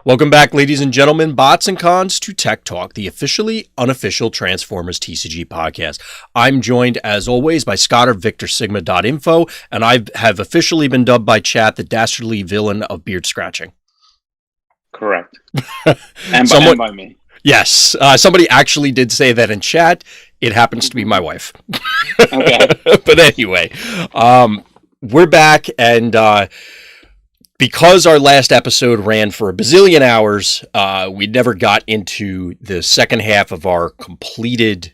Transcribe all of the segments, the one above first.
Welcome back, ladies and gentlemen, bots and cons, to Tech Talk, the officially unofficial Transformers TCG podcast. I'm joined, as always, by Scott of VictorSigma.info, and I have officially been dubbed by chat the dastardly villain of beard scratching. Correct. And by me. Yes. Somebody actually did say that in chat. It happens to be my wife. Okay. But anyway, we're back, and because our last episode ran for a bazillion hours, we never got into the second half of our completed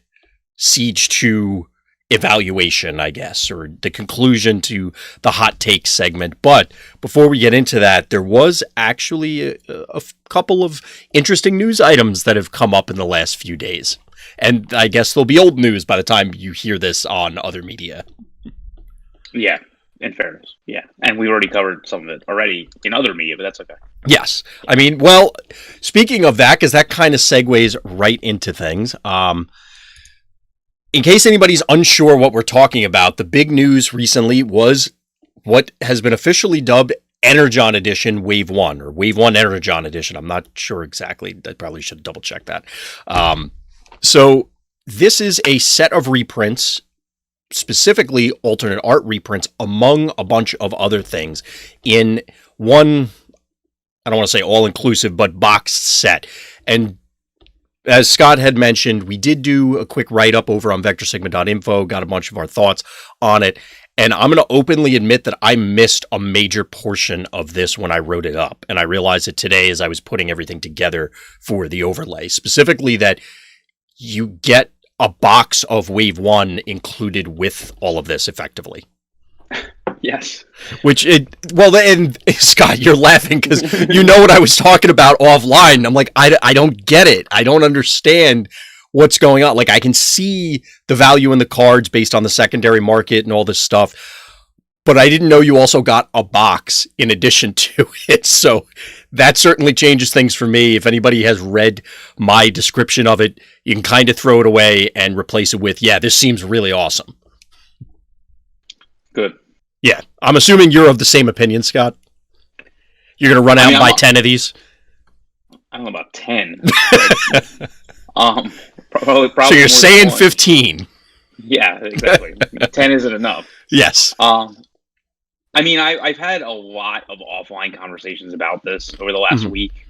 Siege 2 evaluation, I guess, or the conclusion to the hot take segment. But before we get into that, there was actually a couple of interesting news items that have come up in the last few days. And I guess they'll be old news by the time you hear this on other media. Yeah. In fairness, yeah. And we already covered some of it already in other media, but that's okay. Yes. I mean, well, speaking of that, because that kind of segues right into things. In case anybody's unsure what we're talking about, the big news recently was what has been officially dubbed Energon Edition Wave 1, or Wave 1 Energon Edition. I'm not sure exactly. I probably should double check that. So this is a set of reprints, specifically alternate art reprints, among a bunch of other things, in one, I don't want to say all-inclusive, but boxed set. And as Scott had mentioned, we did do a quick write-up over on VectorSigma.info, got a bunch of our thoughts on it, and I'm going to openly admit that I missed a major portion of this when I wrote it up, and I realized it today as I was putting everything together for the overlay, specifically that you get a box of Wave 1 included with all of this, effectively. Yes. And Scott, you're laughing because you know what I was talking about offline. I'm like, I don't get it. I don't understand what's going on. Like, I can see the value in the cards based on the secondary market and all this stuff, but I didn't know you also got a box in addition to it. So that certainly changes things for me. If anybody has read my description of it, you can kind of throw it away and replace it with, yeah, this seems really awesome. Good. Yeah. I'm assuming you're of the same opinion, Scott. You're going to run out and buy 10 of these? I don't know about 10. Probably so you're saying 15. Yeah, exactly. 10 isn't enough. Yes. I mean, I've had a lot of offline conversations about this over the last week.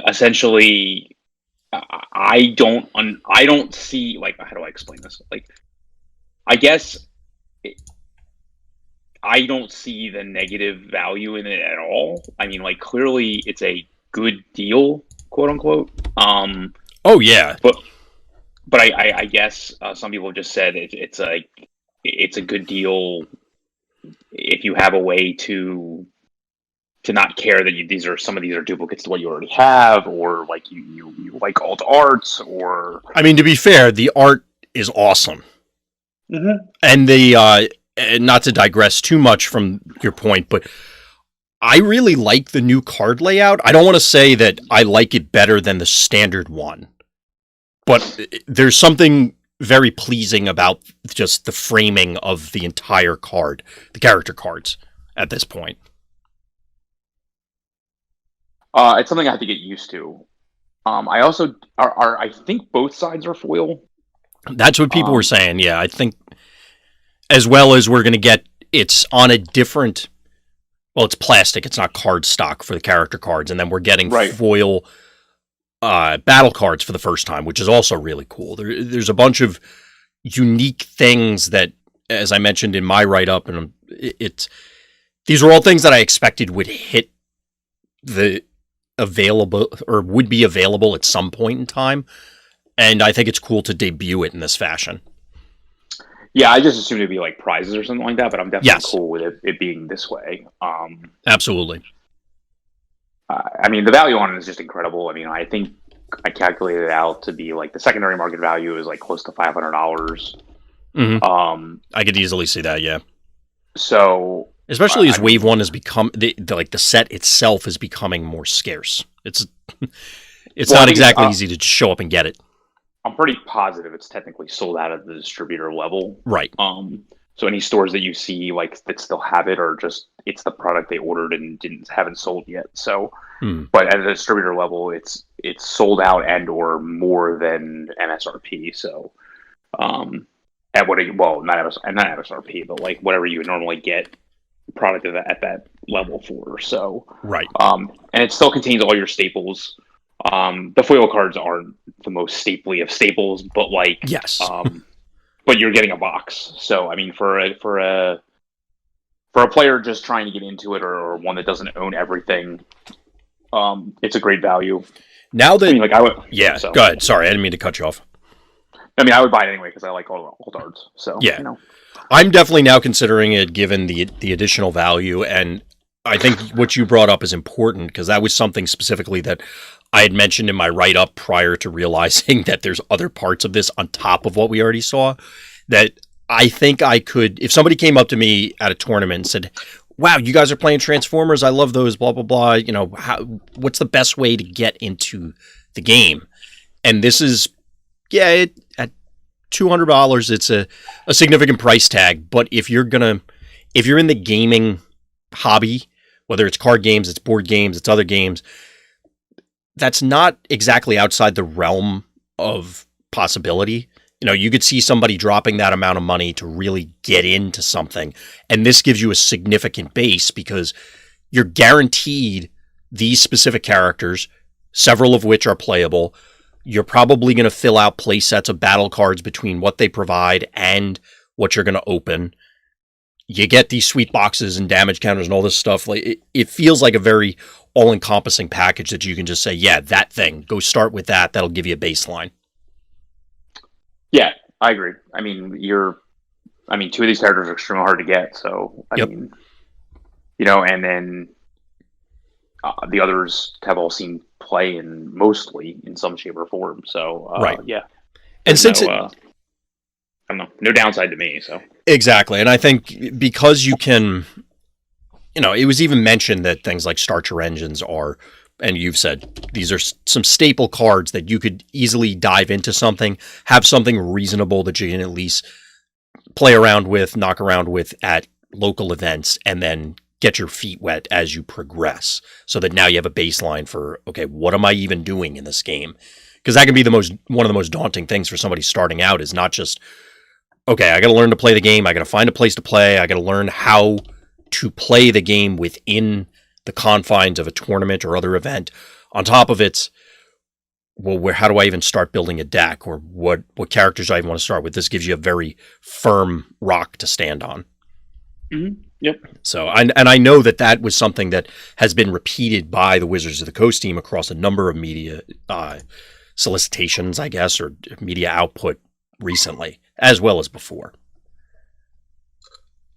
Essentially, I don't see, like, how do I explain this? Like, I guess I don't see the negative value in it at all. I mean, like, clearly it's a good deal, quote unquote. Oh yeah. But I guess some people have just said it's a good deal if you have a way to not care that some of these are duplicates to what you already have, or like you like alt arts, or, I mean, to be fair, the art is awesome. And the not to digress too much from your point, but I really like the new card layout. I don't want to say that I like it better than the standard one, but there's something very pleasing about just the framing of the entire card, the character cards at this point. It's something I have to get used to. I also I think both sides are foil. That's what people were saying. Yeah, I think, as well as we're going to get, it's on a different, well, it's plastic. It's not card stock for the character cards. And then we're getting foil battle cards for the first time, which is also really cool. There's a bunch of unique things that, as I mentioned in my write-up, and these are all things that I expected would hit the available, or would be available at some point in time. And I think it's cool to debut it in this fashion. Yeah, I just assumed it'd be like prizes or something like that, but I'm definitely cool with it being this way. Absolutely. I mean, the value on it is just incredible. I mean, I think I calculated it out to be like the secondary market value is like close to $500. I could easily see that, yeah. So, especially as Wave 1 has become, the set itself is becoming more scarce. It's not exactly easy to just show up and get it. I'm pretty positive it's technically sold out at the distributor level. Right. So any stores that you see like that still have it are just it's the product they ordered and haven't sold yet. So, but at a distributor level, it's sold out and or more than MSRP. So, at what not MSRP, but like whatever you would normally get product at that level for. So, Right. And it still contains all your staples. The foil cards aren't the most stapley of staples, but like Yes. but you're getting a box. So I mean, for a player just trying to get into it, or one that doesn't own everything, it's a great value. Now that I would, yeah, so. Go ahead. Sorry, I didn't mean to cut you off. I mean, I would buy it anyway because I like all cards. So yeah, I'm definitely now considering it given the additional value, and I think what you brought up is important because that was something specifically that I had mentioned in my write-up prior to realizing that there's other parts of this on top of what we already saw that I think I could, if somebody came up to me at a tournament and said, wow, you guys are playing Transformers, I love those, blah, blah, blah, what's the best way to get into the game? And this is, at $200, it's a significant price tag, but if you're in the gaming hobby, whether it's card games, it's board games, it's other games, that's not exactly outside the realm of possibility. You could see somebody dropping that amount of money to really get into something. And this gives you a significant base because you're guaranteed these specific characters, several of which are playable. You're probably going to fill out play sets of battle cards between what they provide and what you're going to open. You get these sweet boxes and damage counters and all this stuff. Like it feels like a very all-encompassing package that you can just say, yeah, that thing, go start with that. That'll give you a baseline. Yeah, I agree. I mean, two of these characters are extremely hard to get. So, I mean, and then the others have all seen play mostly in some shape or form. So, right. Yeah. And since I don't know, no downside to me. So exactly. And I think because you can, it was even mentioned that things like starter engines are, and you've said these are some staple cards that you could easily dive into something, have something reasonable that you can at least play around with, knock around with at local events, and then get your feet wet as you progress so that now you have a baseline for, okay, what am I even doing in this game? Because that can be one of the most daunting things for somebody starting out is not just, okay, I got to learn to play the game. I got to find a place to play. I got to learn how to play the game within the confines of a tournament or other event. On top of it, how do I even start building a deck, or what characters do I even want to start with? This gives you a very firm rock to stand on. Mm-hmm. Yep. So, I know that was something that has been repeated by the Wizards of the Coast team across a number of media solicitations, I guess, or media output recently, as well as before.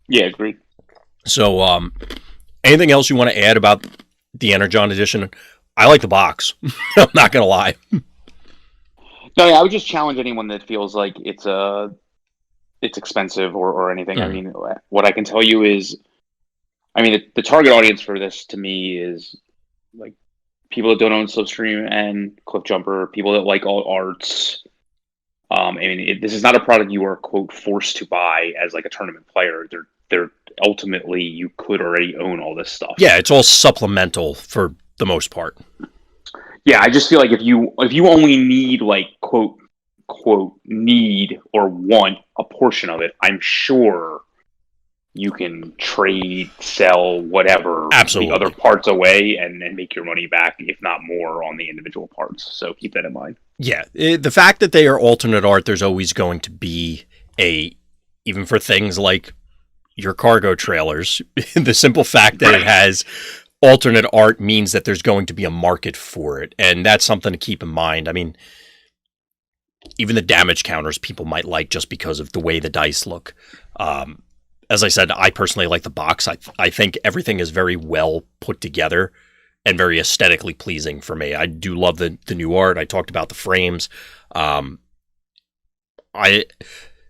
Yeah, agreed. So, anything else you want to add about the Energon Edition? I like the box. I'm not going to lie. No, I would just challenge anyone that feels like it's expensive or anything. I mean, what I can tell you is, the target audience for this to me is like people that don't own Slipstream and Cliffjumper, people that like all arts. This is not a product you are, quote, forced to buy as like a tournament player. They're ultimately, you could already own all this stuff. Yeah, it's all supplemental for the most part. Yeah, I just feel like if you only need like quote need or want a portion of it, I'm sure you can trade, sell, whatever, absolutely, the other parts away and make your money back, if not more, on the individual parts. So keep that in mind. Yeah, the fact that they are alternate art, there's always going to be even for things like your cargo trailers, the simple fact that it has alternate art means that there's going to be a market for it. And that's something to keep in mind. I mean, even the damage counters people might like just because of the way the dice look. As I said, I personally like the box. I think everything is very well put together and very aesthetically pleasing for me. I do love the new art. I talked about the frames.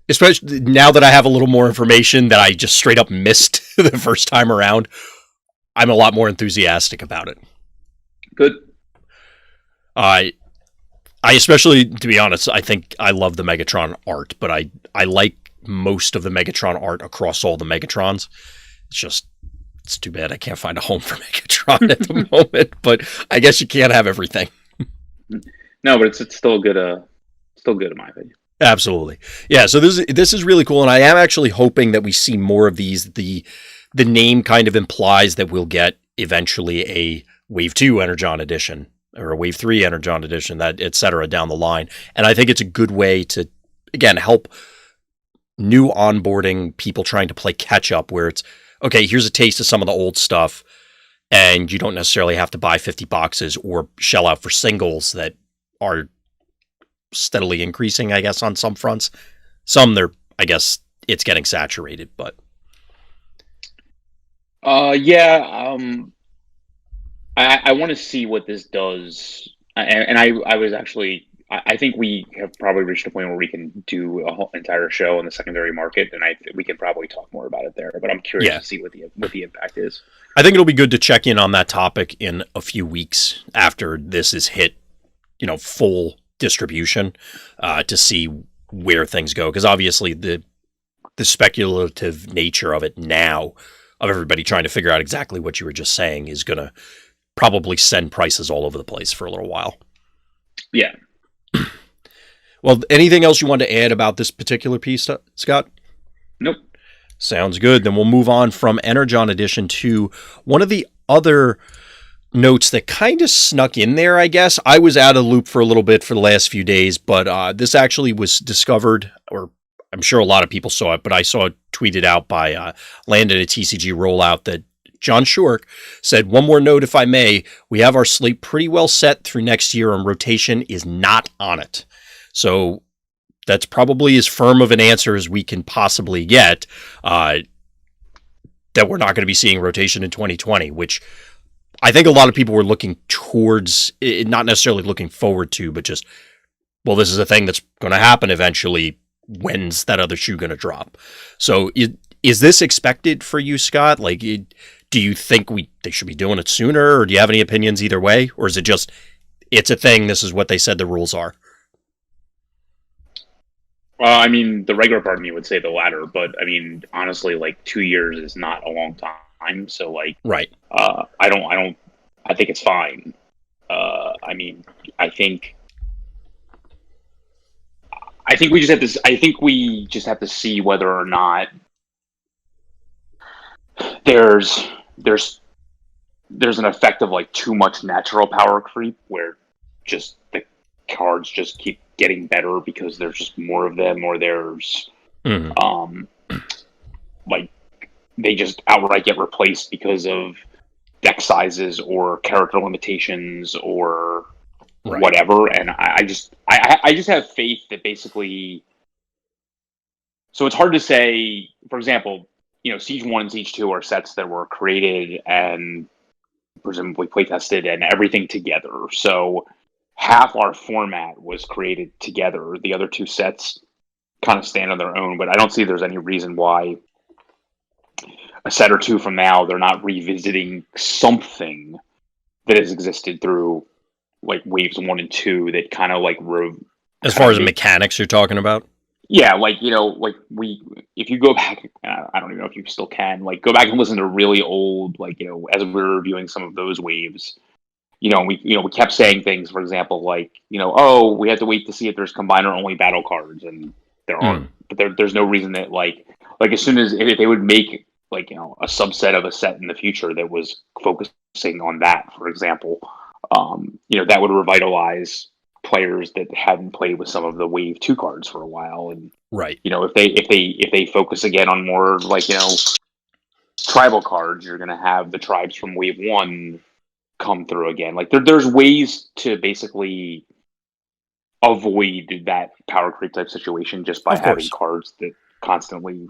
Especially now that I have a little more information that I just straight up missed the first time around, I'm a lot more enthusiastic about it. Good. I especially, to be honest, I think I love the Megatron art, but I like most of the Megatron art across all the Megatrons. It's too bad I can't find a home for Megatron at the moment, but I guess you can't have everything. No, but it's still good. Still good in my opinion. Absolutely, yeah. So this is really cool, and I am actually hoping that we see more of these. The name kind of implies that we'll get eventually a Wave 2 Energon Edition or a Wave 3 Energon Edition, that et cetera down the line. And I think it's a good way to, again, help new onboarding people trying to play catch up, where it's, okay, here's a taste of some of the old stuff, and you don't necessarily have to buy 50 boxes or shell out for singles that are steadily increasing, I guess, on some fronts. Some, I guess it's getting saturated, but. Yeah. I want to see what this does, and I was actually, I think we have probably reached a point where we can do a whole entire show on the secondary market, and we can probably talk more about it there. But I'm curious to see what the impact is. I think it'll be good to check in on that topic in a few weeks after this is hit, full distribution, to see where things go, because obviously the speculative nature of it now, of everybody trying to figure out exactly what you were just saying, is going to probably send prices all over the place for a little while. Yeah. Well, anything else you want to add about this particular piece, Scott? Nope. Sounds good. Then we'll move on from Energon Edition to one of the other notes that kind of snuck in there, I guess. I was out of the loop for a little bit for the last few days, but this actually was discovered, or I'm sure a lot of people saw it, but I saw it tweeted out by Landon at TCG Rollout that John Shork said, "One more note, if I may. We have our slate pretty well set through next year, and rotation is not on it." So that's probably as firm of an answer as we can possibly get, that we're not going to be seeing rotation in 2020, which I think a lot of people were looking towards, not necessarily looking forward to, but just, well, this is a thing that's going to happen eventually. When's that other shoe going to drop? So is this expected for you, Scott? Like, do you think they should be doing it sooner, or do you have any opinions either way? Or is it just, it's a thing, this is what they said the rules are? I mean, the regular part of me would say the latter, but I mean, honestly, like 2 years is not a long time. So like, right. I think it's fine. I mean, I think we just have to see whether or not there's an effect of like too much natural power creep, where just the cards just keep getting better because there's just more of them, or there's like they just outright get replaced because of deck sizes or character limitations or whatever. And I just have faith that basically, so it's hard to say, for example, Siege 1 and Siege 2 are sets that were created and presumably play tested and everything together. So half our format was created together. The other two sets kind of stand on their own, but I don't see there's any reason why a set or two from now they're not revisiting something that has existed through like waves 1 and 2 that kind of like as far as mechanics you're talking about. Yeah, like if you go back, I don't even know if you still can, like go back and listen to really old, like as we were reviewing some of those waves, we kept saying things, for example, like oh, we have to wait to see if there's combiner only battle cards, and there aren't. But there's no reason that like as soon as if they would make like a subset of a set in the future that was focusing on that, for example, that would revitalize players that hadn't played with some of the Wave 2 cards for a while, and if they focus again on more like tribal cards, you're going to have the tribes from Wave 1 come through again. Like there's ways to basically avoid that power creep type situation just by having cards that constantly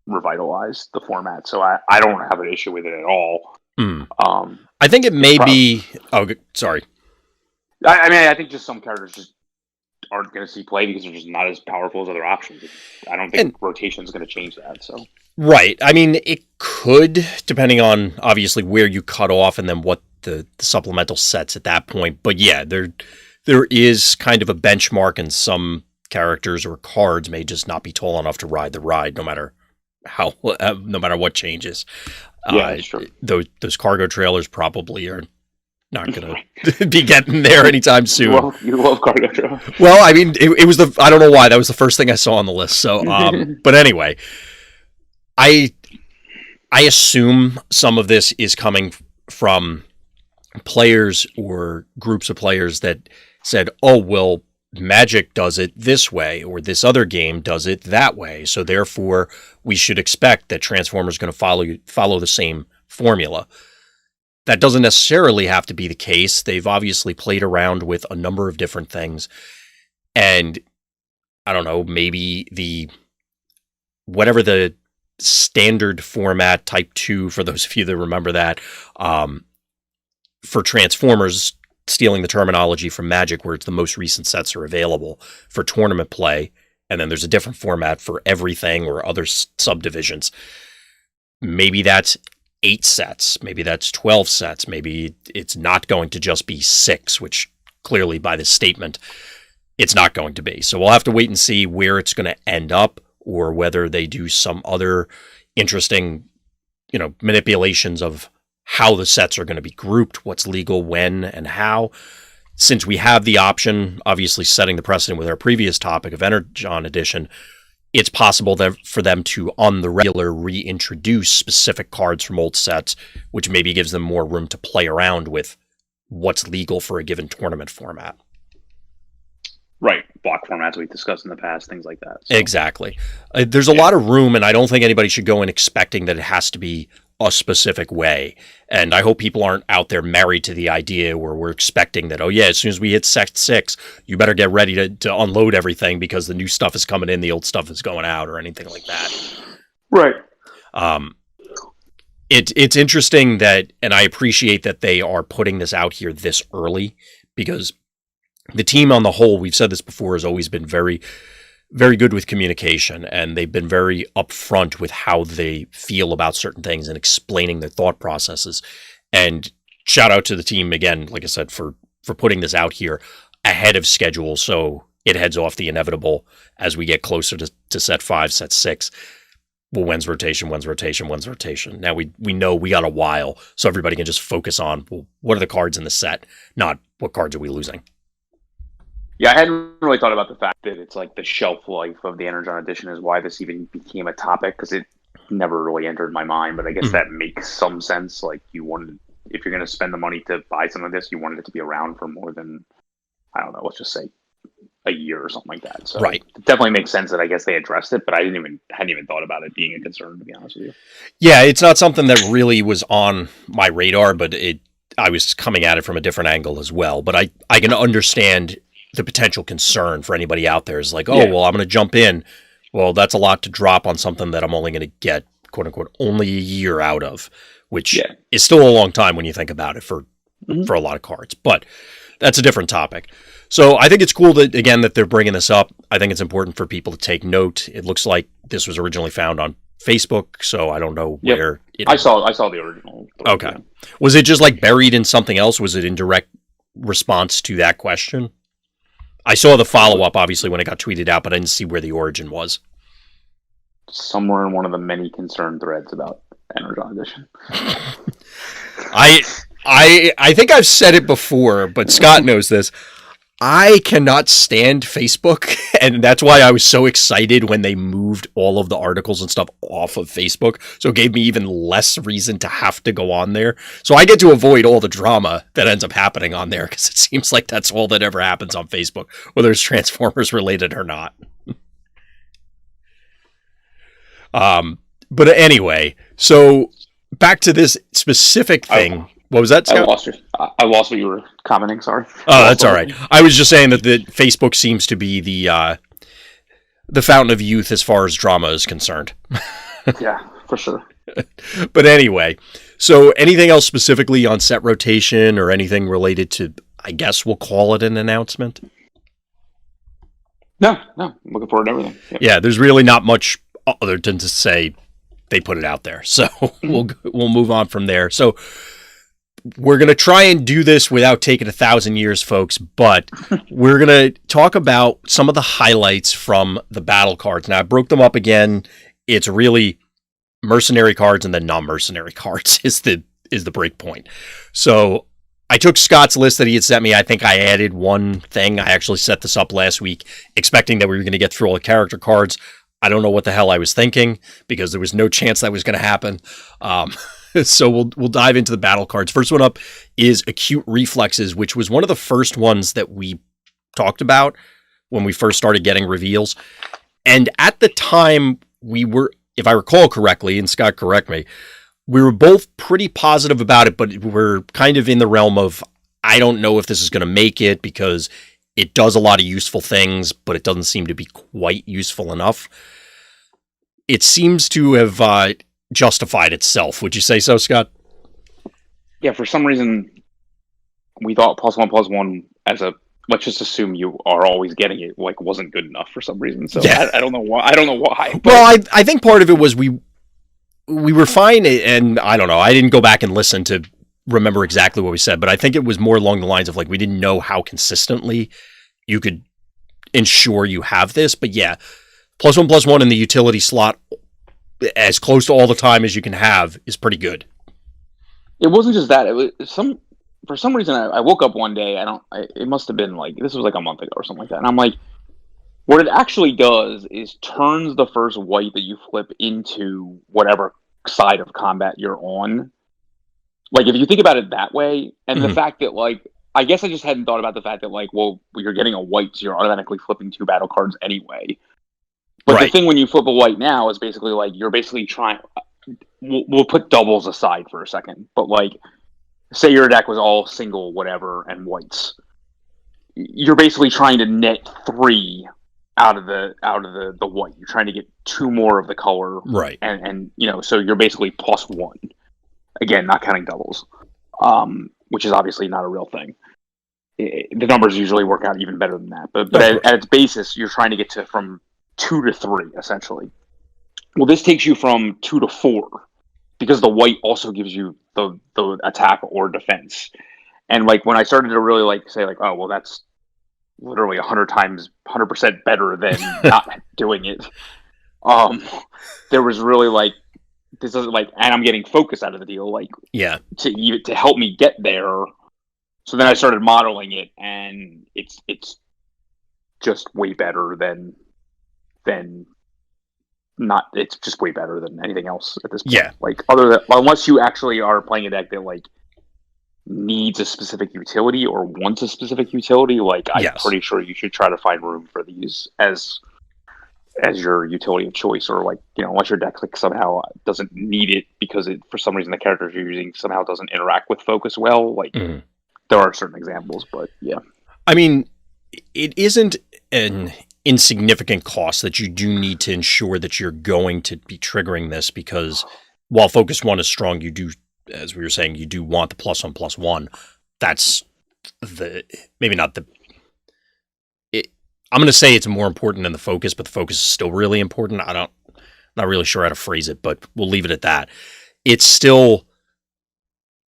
revitalize the format. So I don't have an issue with it at all. I think it may be. Oh, sorry. I mean, I think just some characters just aren't going to see play because they're just not as powerful as other options. I don't think rotation is going to change that. So right. I mean, it could, depending on obviously where you cut off and then what the supplemental sets at that point. But yeah, there is kind of a benchmark and some characters or cards may just not be tall enough to ride the ride, no matter what changes. Yeah, that's true. Those cargo trailers probably are not going to be getting there anytime soon. You love cargo trailers. Well, I mean, it was I don't know why, that was the first thing I saw on the list. So, but anyway, I assume some of this is coming from players or groups of players that said, oh, well, Magic does it this way, or this other game does it that way. So therefore, we should expect that Transformers is going to follow the same formula. That doesn't necessarily have to be the case. They've obviously played around with a number of different things. And I don't know, maybe whatever the standard format Type 2, for those of you that remember that, for Transformers, stealing the terminology from Magic, where it's the most recent sets are available for tournament play, and then there's a different format for everything or other subdivisions. Maybe that's 8 sets, maybe that's 12 sets, maybe it's not going to just be 6, which clearly by this statement, it's not going to be. So we'll have to wait and see where it's going to end up, or whether they do some other interesting, manipulations of how the sets are going to be grouped, what's legal, when, and how. Since we have the option, obviously setting the precedent with our previous topic of Energon Edition, it's possible that for them to, on the regular, reintroduce specific cards from old sets, which maybe gives them more room to play around with what's legal for a given tournament format. Right. Block formats we've discussed in the past, things like that. So. Exactly. There's a lot of room, and I don't think anybody should go in expecting that it has to be a specific way. And I hope people aren't out there married to the idea where we're expecting that, oh yeah, as soon as we hit set 6, you better get ready to unload everything because the new stuff is coming in, the old stuff is going out, or anything like that. Right. It's interesting that, and I appreciate that they are putting this out here this early, because the team on the whole, we've said this before, has always been very, very good with communication, and they've been very upfront with how they feel about certain things and explaining their thought processes. And shout out to the team again, like I said, for putting this out here ahead of schedule, so it heads off the inevitable as we get closer to set 5, set 6. Well, when's rotation? Now we know we got a while, so everybody can just focus on, well, what are the cards in the set, not what cards are we losing. Yeah, I hadn't really thought about the fact that it's like the shelf life of the Energon Edition is why this even became a topic, because it never really entered my mind. But I guess that makes some sense. Like, if you're going to spend the money to buy something like this, you wanted it to be around for more than, I don't know, let's just say a year or something like that. So right. It definitely makes sense that I guess they addressed it, but I hadn't even thought about it being a concern, to be honest with you. Yeah, it's not something that really was on my radar, but I was coming at it from a different angle as well. But I can understand the potential concern for anybody out there is like, well, I'm going to jump in. Well, that's a lot to drop on something that I'm only going to get, quote unquote, only a year out of, which is still a long time when you think about it for a lot of cards. But that's a different topic. So I think it's cool that, again, that they're bringing this up. I think it's important for people to take note. It looks like this was originally found on Facebook, so I don't know where. I saw the original. Okay. Was it just like buried in something else? Was it in direct response to that question? I saw the follow-up, obviously, when it got tweeted out, but I didn't see where the origin was. Somewhere in one of the many concerned threads about Energon Edition. I think I've said it before, but Scott knows this. I cannot stand Facebook, and that's why I was so excited when they moved all of the articles and stuff off of Facebook, so it gave me even less reason to have to go on there. So I get to avoid all the drama that ends up happening on there, because it seems like that's all that ever happens on Facebook, whether it's Transformers related or not. But anyway, so back to this specific thing. What was that, Scott? I lost what you were commenting, sorry. Oh, that's all right. I was just saying that Facebook seems to be the fountain of youth as far as drama is concerned. Yeah, for sure. But anyway, so anything else specifically on set rotation or anything related to, I guess we'll call it an announcement? No, I'm looking forward to everything. Yep. Yeah, there's really not much other than to say they put it out there. So we'll move on from there. So we're going to try and do this without taking 1,000 years, folks, but we're going to talk about some of the highlights from the battle cards. Now, I broke them up again. It's really mercenary cards and then non-mercenary cards is the break point. So I took Scott's list that he had sent me. I think I added one thing. I actually set this up last week expecting that we were going to get through all the character cards. I don't know what the hell I was thinking because there was no chance that was going to happen. So we'll dive into the battle cards. First one up is Acute Reflexes, which was one of the first ones that we talked about when we first started getting reveals. And at the time, we were, if I recall correctly, and Scott, correct me, we were both pretty positive about it, but we're kind of in the realm of, I don't know if this is going to make it because it does a lot of useful things, but it doesn't seem to be quite useful enough. It seems to have justified itself. Would you say so, Scott? Yeah, for some reason, we thought +1/+1 as a, let's just assume you are always getting it, like, wasn't good enough for some reason. So yeah. I don't know why. But... Well, I think part of it was we were fine, and I don't know. I didn't go back and listen to remember exactly what we said, but I think it was more along the lines of, like, we didn't know how consistently you could ensure you have this. But yeah, +1/+1 in the utility slot as close to all the time as you can have is pretty good. It wasn't just that. It was for some reason, I woke up one day, it must have been like, this was like a month ago or something like that. And I'm like, what it actually does is turns the first white that you flip into whatever side of combat you're on. Like, if you think about it that way, and the fact that, like, I guess I just hadn't thought about the fact that, like, well, you're getting a white, so you're automatically flipping 2 battle cards anyway. But right. The thing when you flip a white now is basically, like, you're basically trying... We'll put doubles aside for a second, but, like, say your deck was all single whatever and whites. You're basically trying to net 3 out of the white. You're trying to get 2 more of the color. Right. And you know, so you're basically +1. Again, not counting doubles. Which is obviously not a real thing. The numbers usually work out even better than that. But at its basis, you're trying to get to from 2 to 3, essentially. Well, this takes you from 2 to 4, because the white also gives you the attack or defense. And, like, when I started to really, like, say, like, oh, well, that's literally 100% better than not doing it. There was really, like, this is like, and I'm getting focus out of the deal, like, yeah, to help me get there. So then I started modeling it, and it's just way better than not. It's just way better than anything else at this point. Yeah, like, unless you actually are playing a deck that, like, needs a specific utility or wants a specific utility, like, I'm pretty sure you should try to find room for these as your utility of choice, or, like, you know, unless your deck, like, somehow doesn't need it because it, for some reason, the characters you're using somehow doesn't interact with focus well. Like, there are certain examples, but yeah. I mean, it isn't an insignificant cost that you do need to ensure that you're going to be triggering this, because while focus 1 is strong, you do, as we were saying, you do want the +1/+1. That's maybe not the... I'm going to say it's more important than the focus, but the focus is still really important. Not really sure how to phrase it, but we'll leave it at that. It's still...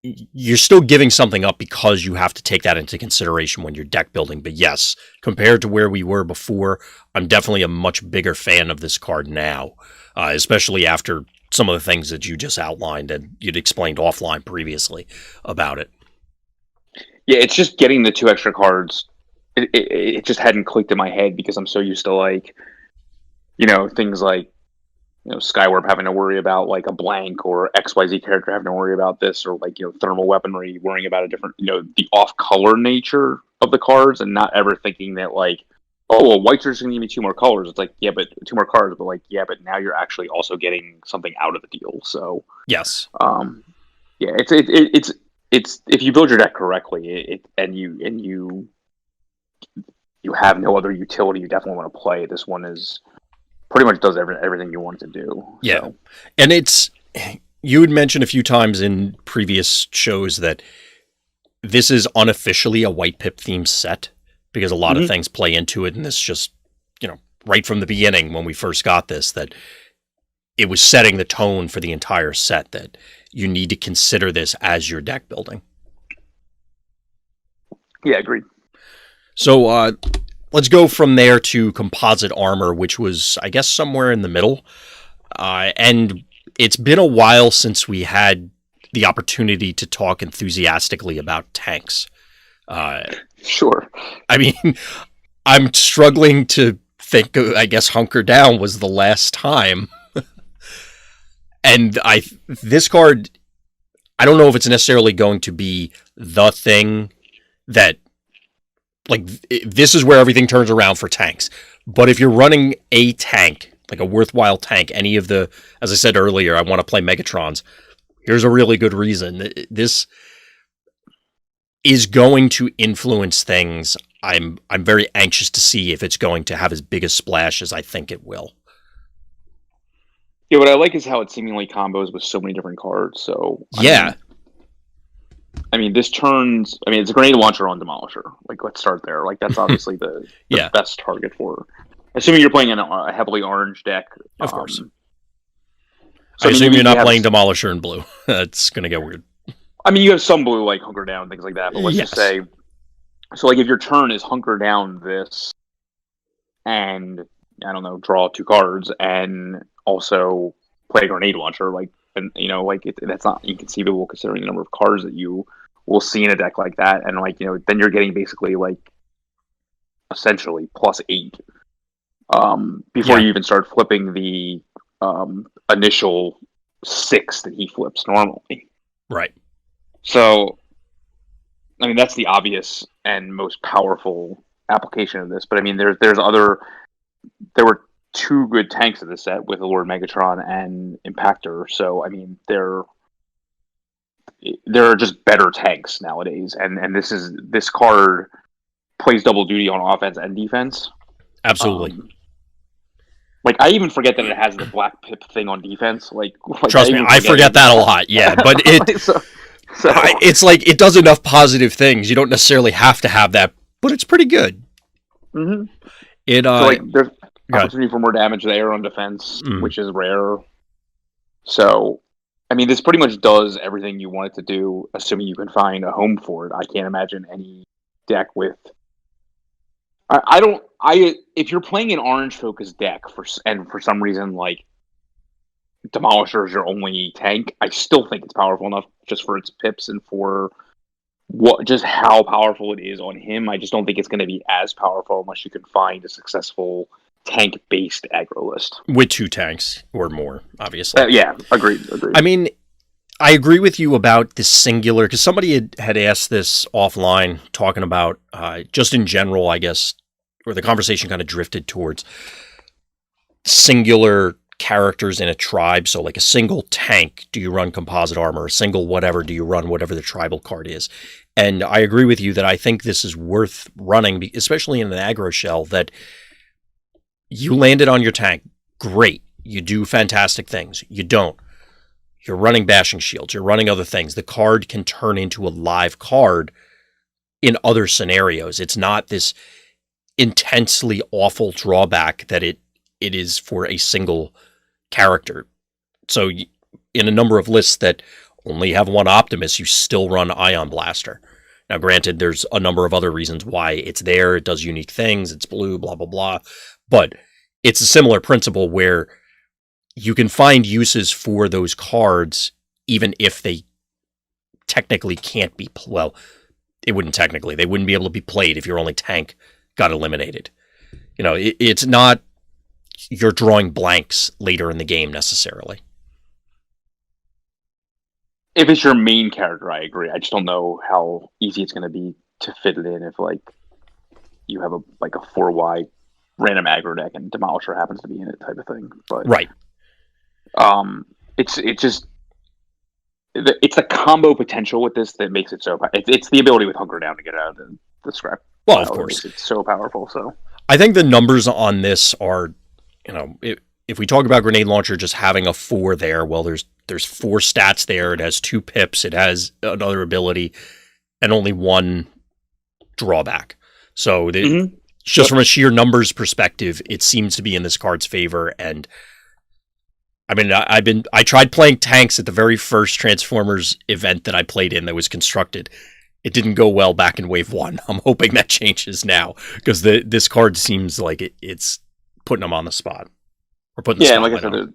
You're still giving something up because you have to take that into consideration when you're deck building. But yes, compared to where we were before, I'm definitely a much bigger fan of this card now, especially after some of the things that you just outlined and you'd explained offline previously about it. Yeah, it's just getting the 2 extra cards. It just hadn't clicked in my head because I'm so used to, like, you know, things like, you know, Skywarp having to worry about, like, a blank, or XYZ character having to worry about this, or, like, you know, thermal weaponry worrying about a different, you know, the off-color nature of the cards, and not ever thinking that, like, oh, well, white's just going to give me 2 more colors. It's like, yeah, but 2 more cards, but, like, yeah, but now you're actually also getting something out of the deal. So yes, yeah, it's if you build your deck correctly, and you have no other utility you definitely want to play, this one is pretty much does everything you want it to do. Yeah. So. And it's, you had mentioned a few times in previous shows that this is unofficially a White Pip themed set, because a lot of things play into it. And this just, you know, right from the beginning when we first got this, that it was setting the tone for the entire set, that you need to consider this as your deck building. Yeah, agreed. So let's go from there to Composite Armor, which was, I guess, somewhere in the middle. And it's been a while since we had the opportunity to talk enthusiastically about tanks. Sure. I mean, I'm struggling to think, I guess Hunker Down was the last time. And this card, I don't know if it's necessarily going to be the thing that, like, this is where everything turns around for tanks. But if you're running a tank, like a worthwhile tank, any of the, as I said earlier, I want to play Megatrons, here's a really good reason. This is going to influence things. I'm very anxious to see if it's going to have as big a splash as I think it will. Yeah, what I like is how it seemingly combos with so many different cards. So I mean, this turns. I mean, it's a grenade launcher on Demolisher. Like, let's start there. Like, that's obviously the best target for. Assuming you're playing in a heavily orange deck, of course. So I assume you're not playing Demolisher in blue. That's gonna get weird. I mean, you have some blue, like Hunker Down, things like that. But let's just say, so like if your turn is Hunker Down this, and I don't know, draw 2 cards, and also play a grenade launcher, like, and like that's not inconceivable considering the number of cards that you will see in a deck like that, and like then you're getting basically like essentially +8 before you even start flipping the initial 6 that he flips normally. Right. So, I mean, that's the obvious and most powerful application of this. But I mean, there were 2 good tanks in this set with the Lord Megatron and Impactor. So, I mean, there are just better tanks nowadays, and this card plays double duty on offense and defense. Absolutely. Like, I even forget that it has the black pip thing on defense. Like trust me, I forget that a lot. Yeah, but it's like it does enough positive things. You don't necessarily have to have that, but it's pretty good. Mm-hmm. There's opportunity for more damage there on defense, which is rare. So, I mean, this pretty much does everything you want it to do, assuming you can find a home for it. I can't imagine any deck with. If you're playing an orange focused deck for some reason like Demolisher is your only tank, I still think it's powerful enough just for its pips and for just how powerful it is on him. I just don't think it's going to be as powerful unless you can find a successful tank based aggro list with 2 tanks or more, obviously. Yeah, agreed. I mean, I agree with you about the singular, because somebody had asked this offline, talking about just in general, I guess, where the conversation kind of drifted towards singular characters in a tribe. So like a single tank, do you run Composite Armor? A single whatever, do you run whatever the tribal card is? And I agree with you that I think this is worth running, especially in an aggro shell, that you landed on your tank, great. You do fantastic things. You don't. You're running Bashing Shields. You're running other things. The card can turn into a live card in other scenarios. It's not this intensely awful drawback that it is for a single character. So in a number of lists that only have 1 Optimus, you still run Ion Blaster. Now, granted, there's a number of other reasons why it's there. It does unique things. It's blue, blah, blah, blah. But it's a similar principle where you can find uses for those cards even if they technically can't be, well, they wouldn't be able to be played if your only tank got eliminated. It's not you're drawing blanks later in the game necessarily. If it's your main character, I agree. I just don't know how easy it's going to be to fit it in if like you have a 4Y random aggro deck and Demolisher happens to be in it type of thing. But right. It's the combo potential with this that makes it so. It's the ability with Hunker Down to get out of the scrap. Well, of course, it's so powerful. So I think the numbers on this are, if we talk about grenade launcher just having a 4 there, well, there's 4 stats there. It has 2 pips. It has another ability, and only 1 drawback. So just from a sheer numbers perspective, it seems to be in this card's favor. And I mean, I tried playing tanks at the very first Transformers event that I played in that was constructed. it didn't go well back in Wave 1. I'm hoping that changes now, because this card seems like it's putting them on the spot. Or putting the Yeah, and like I spotlight said,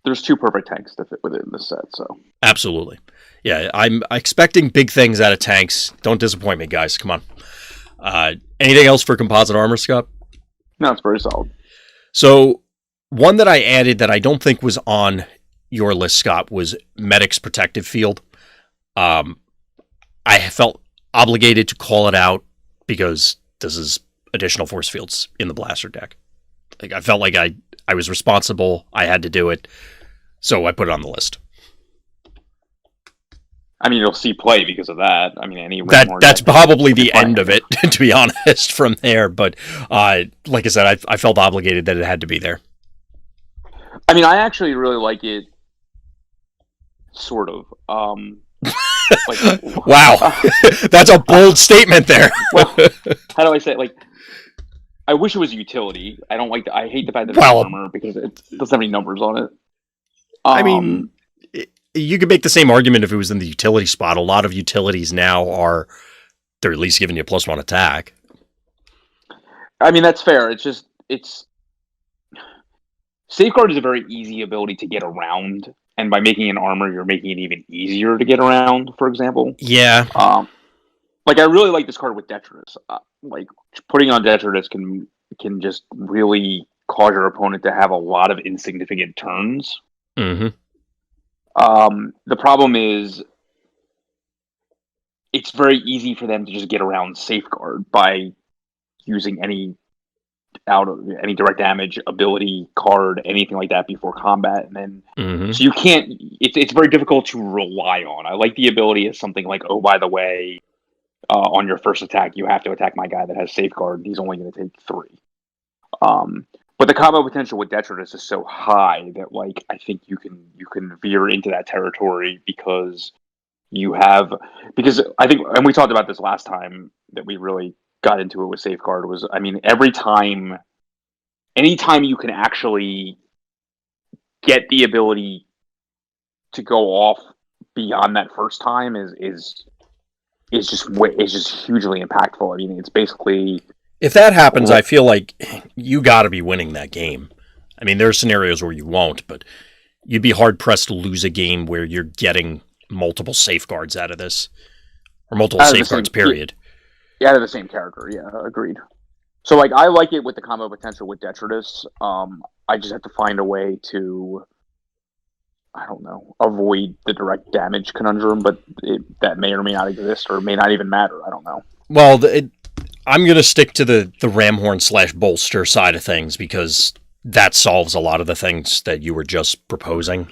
there's 2 perfect tanks to fit with it in this set, so. Absolutely. Yeah, I'm expecting big things out of tanks. Don't disappoint me, guys. Come on. Anything else for Composite Armor, Scott? No, it's very solid. So, one that I added that I don't think was on your list, Scott, was Medic's Protective Field. I felt obligated to call it out because this is additional force fields in the blaster deck. Like, I felt like I was responsible. I had to do it. So I put it on the list. I mean, you'll see play because of that. I mean, that's probably the end of it, to be honest, from there. But like I said, I felt obligated that it had to be there. I mean, I actually really like it, sort of. Wow, that's a bold statement there. Well, how do I say it? Like, I wish it was a utility. I hate the fact that it's armor because it doesn't have any numbers on it. I mean, you could make the same argument if it was in the utility spot. A lot of utilities now they're at least giving you a +1 attack. I mean, that's fair. It's Safeguard is a very easy ability to get around, and by making an armor, you're making it even easier to get around, for example. Yeah. Like, I really like this card with Detritus. Like, putting on Detritus can just really cause your opponent to have a lot of insignificant turns. Mm-hmm. The problem is it's very easy for them to just get around Safeguard by using any direct damage ability card, anything like that before combat, and then so you can't. It's very difficult to rely on. I like the ability as something like, oh, by the way, on your first attack, you have to attack my guy that has Safeguard. He's only going to take 3. But the combo potential with Detritus is so high that, like, I think you can veer into that territory because I think, and we talked about this last time that we really got into it with Safeguard, was, I mean, anytime you can actually get the ability to go off beyond that first time is just hugely impactful. I mean, it's basically, if that happens, I feel like you got to be winning that game. I mean, there are scenarios where you won't, but you'd be hard pressed to lose a game where you're getting multiple safeguards out of this, or multiple safeguards. Period. Yeah, out of the same character. Yeah, agreed. So, like, I like it with the combo potential with Detritus. I just have to find a way to, I don't know, avoid the direct damage conundrum, but that may or may not exist, or may not even matter. I don't know. Well, I'm going to stick to the Ramhorn / bolster side of things, because that solves a lot of the things that you were just proposing,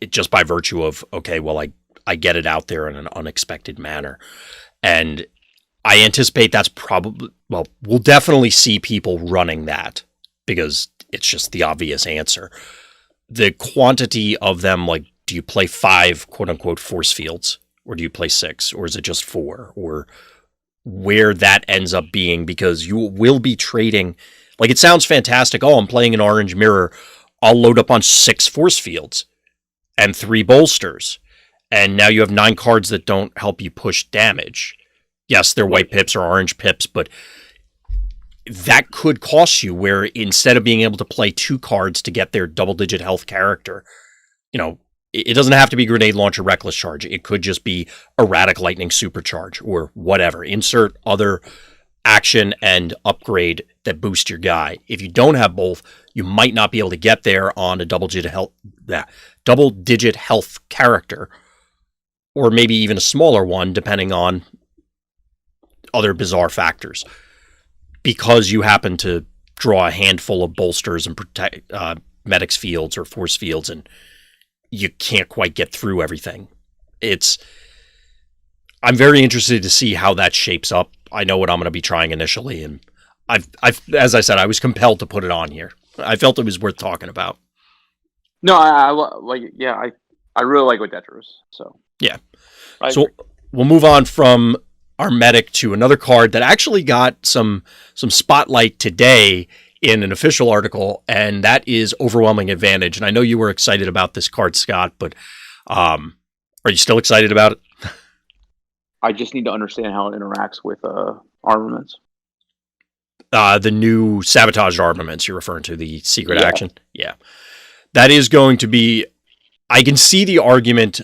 just by virtue of, okay, well, I get it out there in an unexpected manner. And I anticipate that's probably, well, we'll definitely see people running that, because it's just the obvious answer. The quantity of them, like, do you play 5 quote-unquote force fields, or do you play 6, or is it just 4, or where that ends up being, because you will be trading, like, it sounds fantastic. Oh, I'm playing an orange mirror. I'll load up on 6 force fields and 3 bolsters. And now you have 9 cards that don't help you push damage. Yes, they're white pips or orange pips, but that could cost you, where instead of being able to play 2 cards to get their double-digit health character, you know, it doesn't have to be Grenade Launcher Reckless Charge. It could just be Erratic Lightning Supercharge or whatever. Insert other action and upgrade that boost your guy. If you don't have both, you might not be able to get there on a double-digit health character, or maybe even a smaller one, depending on other bizarre factors, because you happen to draw a handful of bolsters and protect medics fields or force fields, and you can't quite get through everything. I'm very interested to see how that shapes up. I know what I'm going to be trying initially, and I've as I said, I was compelled to put it on here. I felt it was worth talking about. No, I really like what Detritus. So yeah, so we'll move on from our medic to another card that actually got some spotlight today in an official article, and that is Overwhelming Advantage. And I know you were excited about this card, Scott, but are you still excited about it? I just need to understand how it interacts with armaments. The new Sabotage Armaments you're referring to, the secret action? Yeah. That is going to be... I can see the argument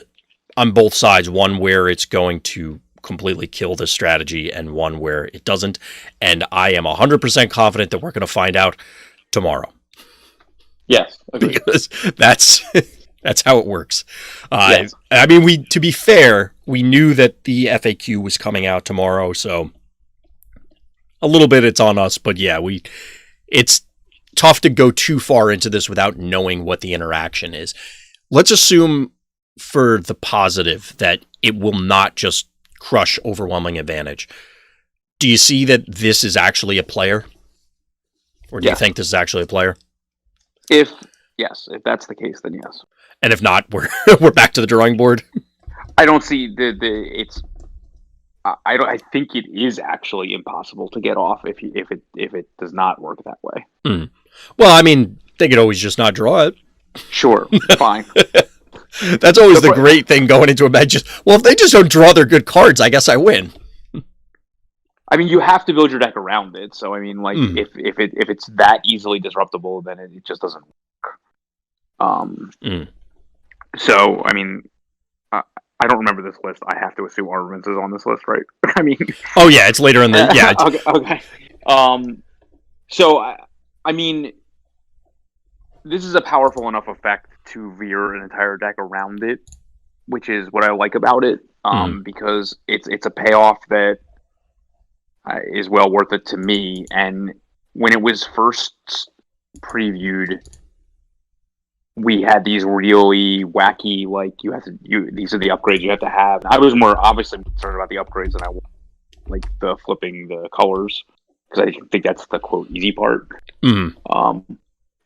on both sides. One where it's going to completely kill this strategy, and one where it doesn't. And I am 100% confident that we're going to find out tomorrow. Yes, agreed. Because that's how it works. Yes. I mean, to be fair, we knew that the FAQ was coming out tomorrow, so a little bit it's on us. But yeah, it's tough to go too far into this without knowing what the interaction is. Let's assume for the positive that it will not just crush overwhelming advantage. Do you see that this is actually a player? Or do you think this is actually a player? If that's the case, then yes. And if not, we're back to the drawing board. I don't see it's. I think it is actually impossible to get off if it does not work that way. Mm. Well, I mean, they could always just not draw it. Sure, fine. That's always the great thing going into a match. Well, if they just don't draw their good cards, I guess I win. I mean, you have to build your deck around it. So I mean, like if it's that easily disruptible, then it just doesn't work. So I mean, I don't remember this list. I have to assume Armaments is on this list, right? I mean, oh yeah, it's later in the okay. So I mean, this is a powerful enough effect to veer an entire deck around it, which is what I like about it. Because it's a payoff that is well worth it to me. And when it was first previewed, we had these really wacky, like these are the upgrades you have to have. I was more obviously concerned about the upgrades than I was like the flipping the colors, because I think that's the quote easy part.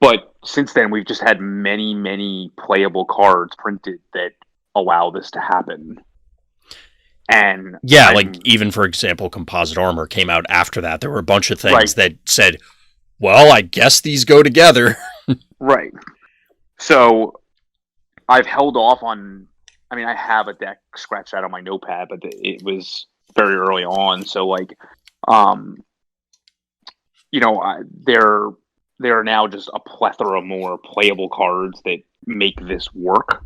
But since then, we've just had many playable cards printed that allow this to happen. And yeah, like even for example, Composite Armor came out after that. There were a bunch of things that said, well, I guess these go together. Right. So I've held off on, I mean, I have a deck scratched out on my notepad, but it was very early on. So like, there are now just a plethora more playable cards that make this work.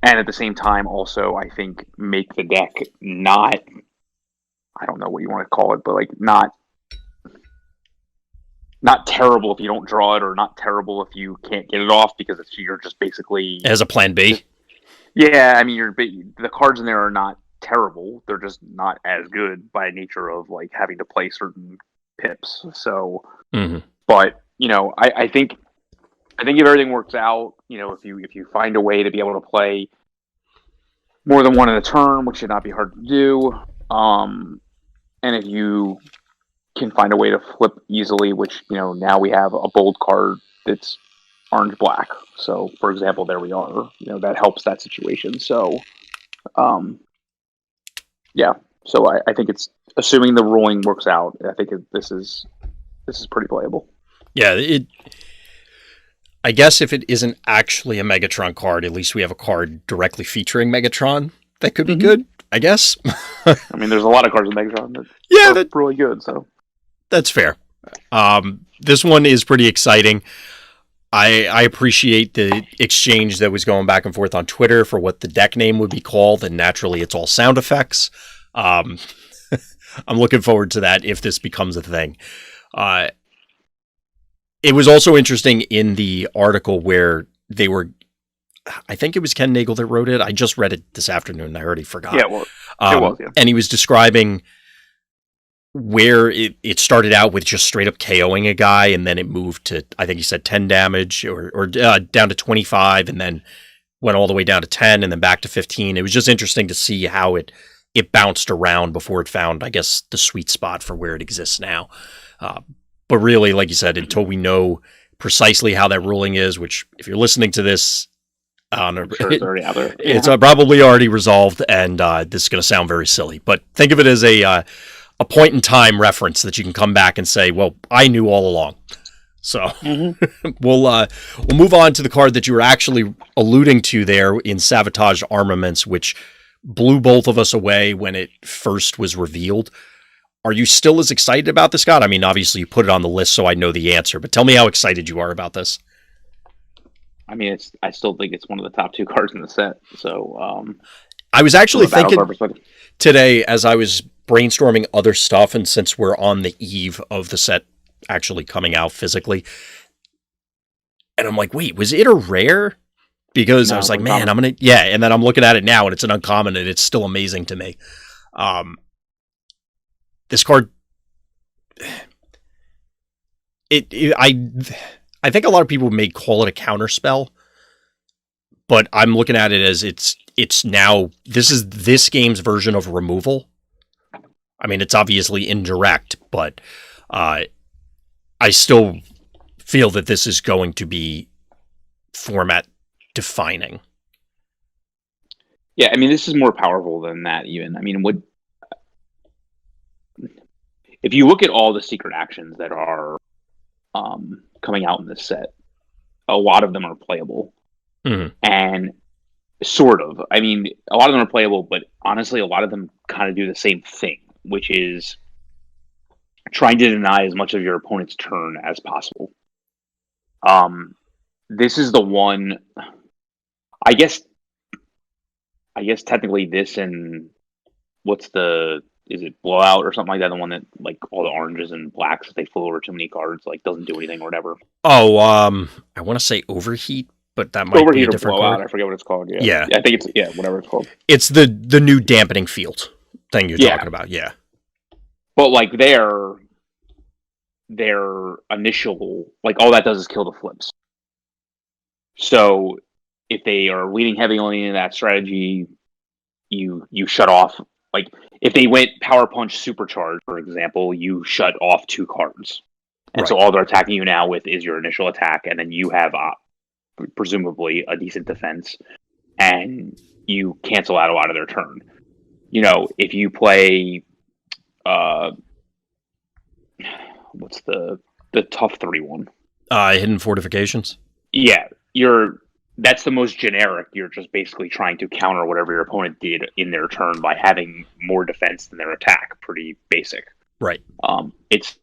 And at the same time, also, I think make the deck not, I don't know what you want to call it, but like not terrible if you don't draw it, or not terrible if you can't get it off, because you're just basically... As a plan B? Yeah, I mean, the cards in there are not terrible. They're just not as good by nature of like having to play certain pips. So, but, I think if everything works out, if you find a way to be able to play more than one in a turn, which should not be hard to do, and if you can find a way to flip easily, which now we have a bold card that's orange black. So, for example, there we are. That helps that situation. So, yeah. So I think it's, assuming the ruling works out, I think this is pretty playable. Yeah, I guess if it isn't actually a Megatron card, at least we have a card directly featuring Megatron that could be good, I guess. I mean, there's a lot of cards in Megatron that are really good, so. That's fair. This one is pretty exciting. I appreciate the exchange that was going back and forth on Twitter for what the deck name would be called, and naturally it's all sound effects. I'm looking forward to that if this becomes a thing. It was also interesting in the article where they were, I think it was Ken Nagel that wrote it. I just read it this afternoon. I already forgot. Yeah, well, it was, yeah. And he was describing where it started out with just straight up KOing a guy, and then it moved to, I think he said 10 damage or down to 25, and then went all the way down to 10 and then back to 15. It was just interesting to see how it bounced around before it found, I guess, the sweet spot for where it exists now. But really, like you said, until we know precisely how that ruling is, which if you're listening to this, I'm sure it's already out there. Yeah. It's probably already resolved, and this is going to sound very silly, but think of it as a point in time reference that you can come back and say, well, I knew all along. So we'll move on to the card that you were actually alluding to there in Sabotage Armaments, which blew both of us away when it first was revealed. Are you still as excited about this, Scott? I mean, obviously you put it on the list, so I know the answer, but tell me how excited you are about this. I mean, I still think it's one of the top 2 cards in the set. So, I was actually thinking today as I was brainstorming other stuff, and since we're on the eve of the set actually coming out physically, and I'm like, wait, was it a rare? Because I was like, man, I'm going to, and then I'm looking at it now and it's an uncommon and it's still amazing to me. This card, I think a lot of people may call it a counterspell, but I'm looking at it as it's now, this is this game's version of removal. I mean, it's obviously indirect, but I still feel that this is going to be format defining. Yeah, I mean, this is more powerful than that even. I mean, if you look at all the secret actions that are coming out in this set, a lot of them are playable. Mm-hmm. And sort of. I mean, a lot of them are playable, but honestly, a lot of them kind of do the same thing, which is trying to deny as much of your opponent's turn as possible. This is the one, I guess technically this and is it Blowout or something like that? The one that, like, all the oranges and blacks, if they flow over too many cards, like, doesn't do anything or whatever. Oh, I want to say Overheat, but that might be a different Blowout, card. I forget what it's called. Yeah. I think it's, whatever it's called. It's the new dampening field thing you're talking about, yeah. But, like, their initial, like, all that does is kill the flips. So if they are leaning heavily into that strategy, you shut off. Like, if they went Power Punch Supercharge, for example, you shut off 2 cards. And so all they're attacking you now with is your initial attack, and then you have presumably a decent defense, and you cancel out a lot of their turn. You know, if you play what's the tough 3 one? Hidden Fortifications? Yeah, that's the most generic. You're just basically trying to counter whatever your opponent did in their turn by having more defense than their attack. Pretty basic. Right. It's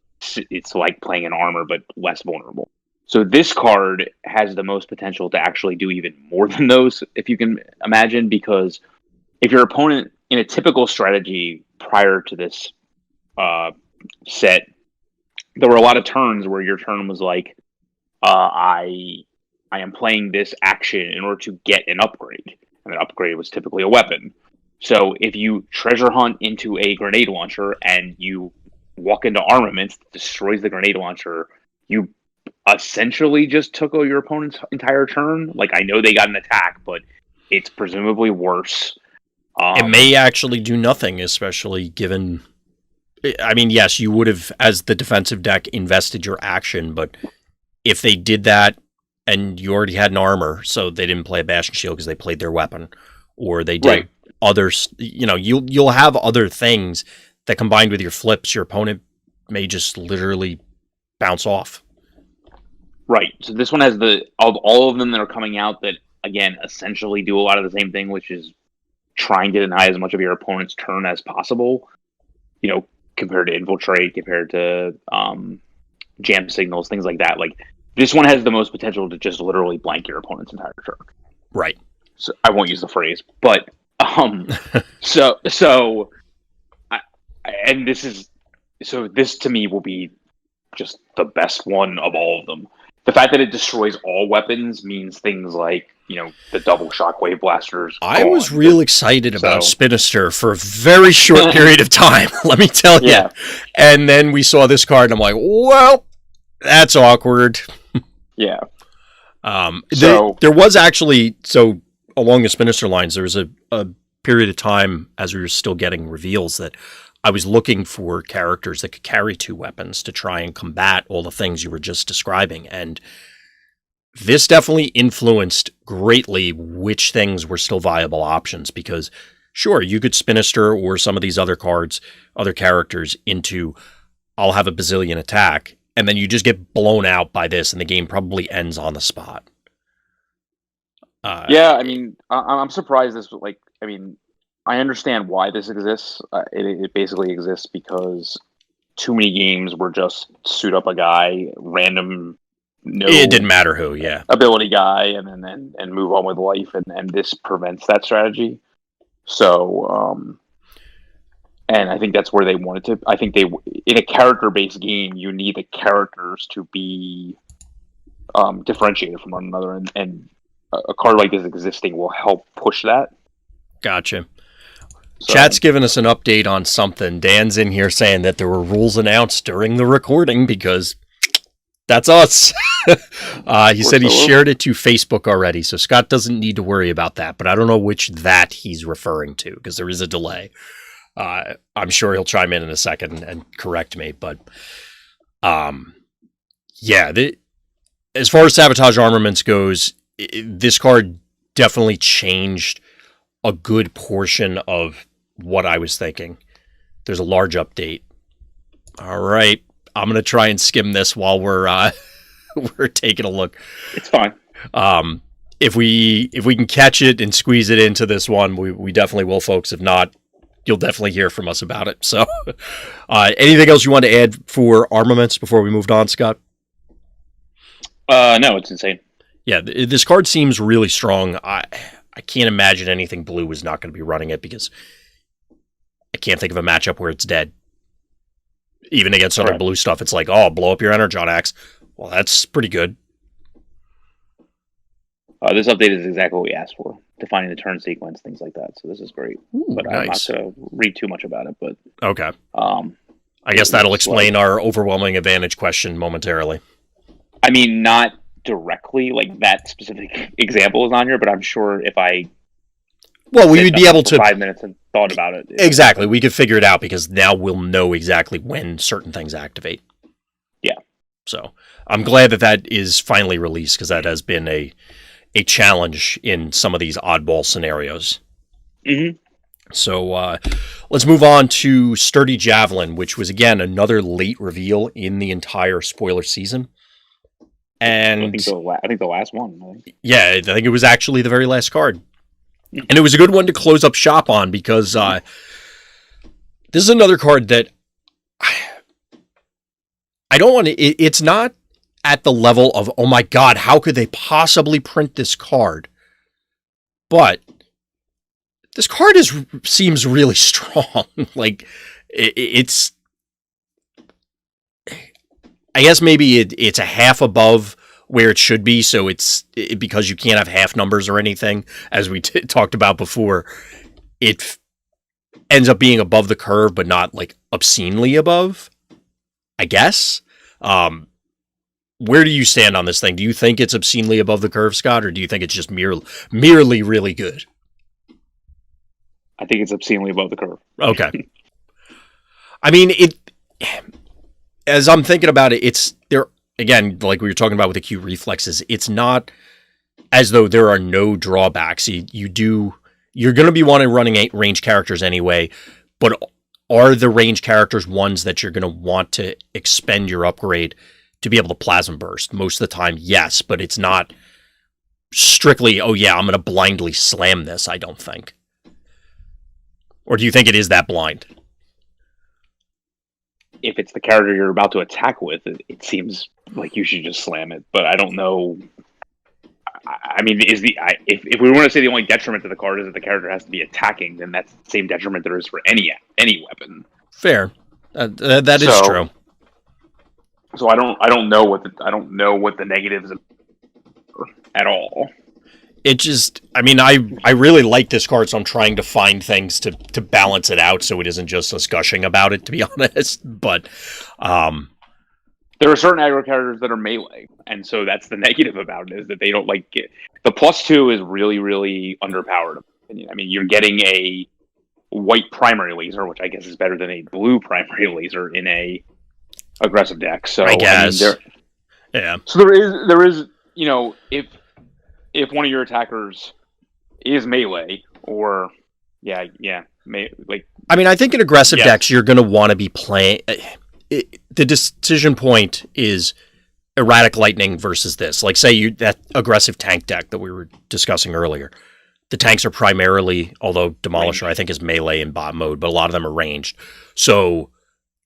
like playing an armor, but less vulnerable. So this card has the most potential to actually do even more than those, if you can imagine, because if your opponent, in a typical strategy prior to this set, there were a lot of turns where your turn was like, I am playing this action in order to get an upgrade. And an upgrade was typically a weapon. So if you treasure hunt into a grenade launcher and you walk into armaments that destroys the grenade launcher, you essentially just took your opponent's entire turn. Like, I know they got an attack, but it's presumably worse. It may actually do nothing, especially given... I mean, yes, you would have, as the defensive deck, invested your action, but if they did that and you already had an armor, so they didn't play a Bastion Shield because they played their weapon, or they did others, you'll have other things that combined with your flips, your opponent may just literally bounce off. Right. So this one has of all of them that are coming out that, again, essentially do a lot of the same thing, which is trying to deny as much of your opponent's turn as possible, compared to Infiltrate, compared to Jam Signals, things like that. Like, this one has the most potential to just literally blank your opponent's entire turn. Right. So I won't use the phrase, but this to me will be just the best one of all of them. The fact that it destroys all weapons means things like, the double shockwave blasters. I was real excited about Spinister for a very short period of time, let me tell you. Yeah. And then we saw this card and I'm like, well, that's awkward. Yeah. There was actually, so along the Spinister lines, there was a period of time as we were still getting reveals that I was looking for characters that could carry 2 weapons to try and combat all the things you were just describing. And this definitely influenced greatly which things were still viable options, because sure, you could Spinister or some of these other cards, other characters into, I'll have a bazillion attack, and then you just get blown out by this and the game probably ends on the spot. Yeah, I mean, I'm surprised this, I understand why this exists. It basically exists because too many games were just suit up a guy, random, no It didn't matter who, yeah. ability guy, and then move on with life, and this prevents that strategy. So, and I think that's where they wanted to. I think in a character-based game, you need the characters to be differentiated from one another, and a card like this existing will help push that. Gotcha. So, Chat's giving us an update on something. Dan's in here saying that there were rules announced during the recording because that's us. He said he shared it to Facebook already, so Scott doesn't need to worry about that, but I don't know which that he's referring to because there is a delay. I'm sure he'll chime in a second and correct me, but yeah, as far as Sabotage Armaments goes, this card definitely changed a good portion of what I was thinking. There's a large update. All right, I'm gonna try and skim this while we're we're taking a look. It's fine. If we can catch it and squeeze it into this one, we definitely will, folks. If not, you'll definitely hear from us about it. So, anything else you want to add for armaments before we moved on, Scott? No, it's insane. Yeah, this card seems really strong. I can't imagine anything blue is not going to be running it because I can't think of a matchup where it's dead. Even against other blue stuff, it's like, oh, blow up your Energon Axe. Well, that's pretty good. This update is exactly what we asked for, defining the turn sequence, things like that. So this is great. Ooh, but nice. I'm not going to read too much about it. But okay. I guess that'll explain our overwhelming advantage question momentarily. I mean, not directly, like that specific example is on here, but I'm sure if I we would be able to 5 minutes and thought about it. Exactly. We could figure it out because now we'll know exactly when certain things activate. Yeah. So I'm glad that is finally released because that has been a challenge in some of these oddball scenarios. Mm-hmm. So let's move on to Sturdy Javelin, which was, again, another late reveal in the entire spoiler season. And I think the last one. Yeah, I think it was actually the very last card. And it was a good one to close up shop on because this is another card that I don't want to... It's not at the level of, oh my god, how could they possibly print this card? But this card seems really strong. Like, it's... I guess maybe it's a half above where it should be, so because you can't have half numbers or anything, as we talked about before, it ends up being above the curve, but not, like, obscenely above, I guess. Where do you stand on this thing? Do you think it's obscenely above the curve, Scott, or do you think it's just merely really good? I think it's obscenely above the curve. Okay. I mean, as I'm thinking about it, it's there again, like we were talking about with acute reflexes. It's not as though there are no drawbacks. You're going to be wanting running range characters anyway, but are the range characters ones that you're going to want to expend your upgrade to be able to plasma burst? Most of the time, yes, but it's not strictly, oh yeah, I'm going to blindly slam this, I don't think. Or do you think it is that blind? If it's the character you're about to attack with, it seems like you should just slam it. But I don't know. I mean, if we want to say the only detriment to the card is that the character has to be attacking, then that's the same detriment there is for any weapon. Fair, that is true. So I don't know what the negatives are at all. It just, I mean, I really like this card, so I'm trying to find things to balance it out so it isn't just us gushing about it, to be honest. But there are certain aggro characters that are melee, and so that's the negative about it, is that they don't like it. The +2 is really, really underpowered. I mean, you're getting a white primary laser, which I guess is better than a blue primary laser in a aggressive deck. So I guess, yeah. So there is, if one of your attackers is melee, or I mean, I think in aggressive decks you're going to want to be playing. The decision point is erratic lightning versus this. Like, say that aggressive tank deck that we were discussing earlier. The tanks are primarily, although Demolisher I think is melee in bot mode, but a lot of them are ranged. So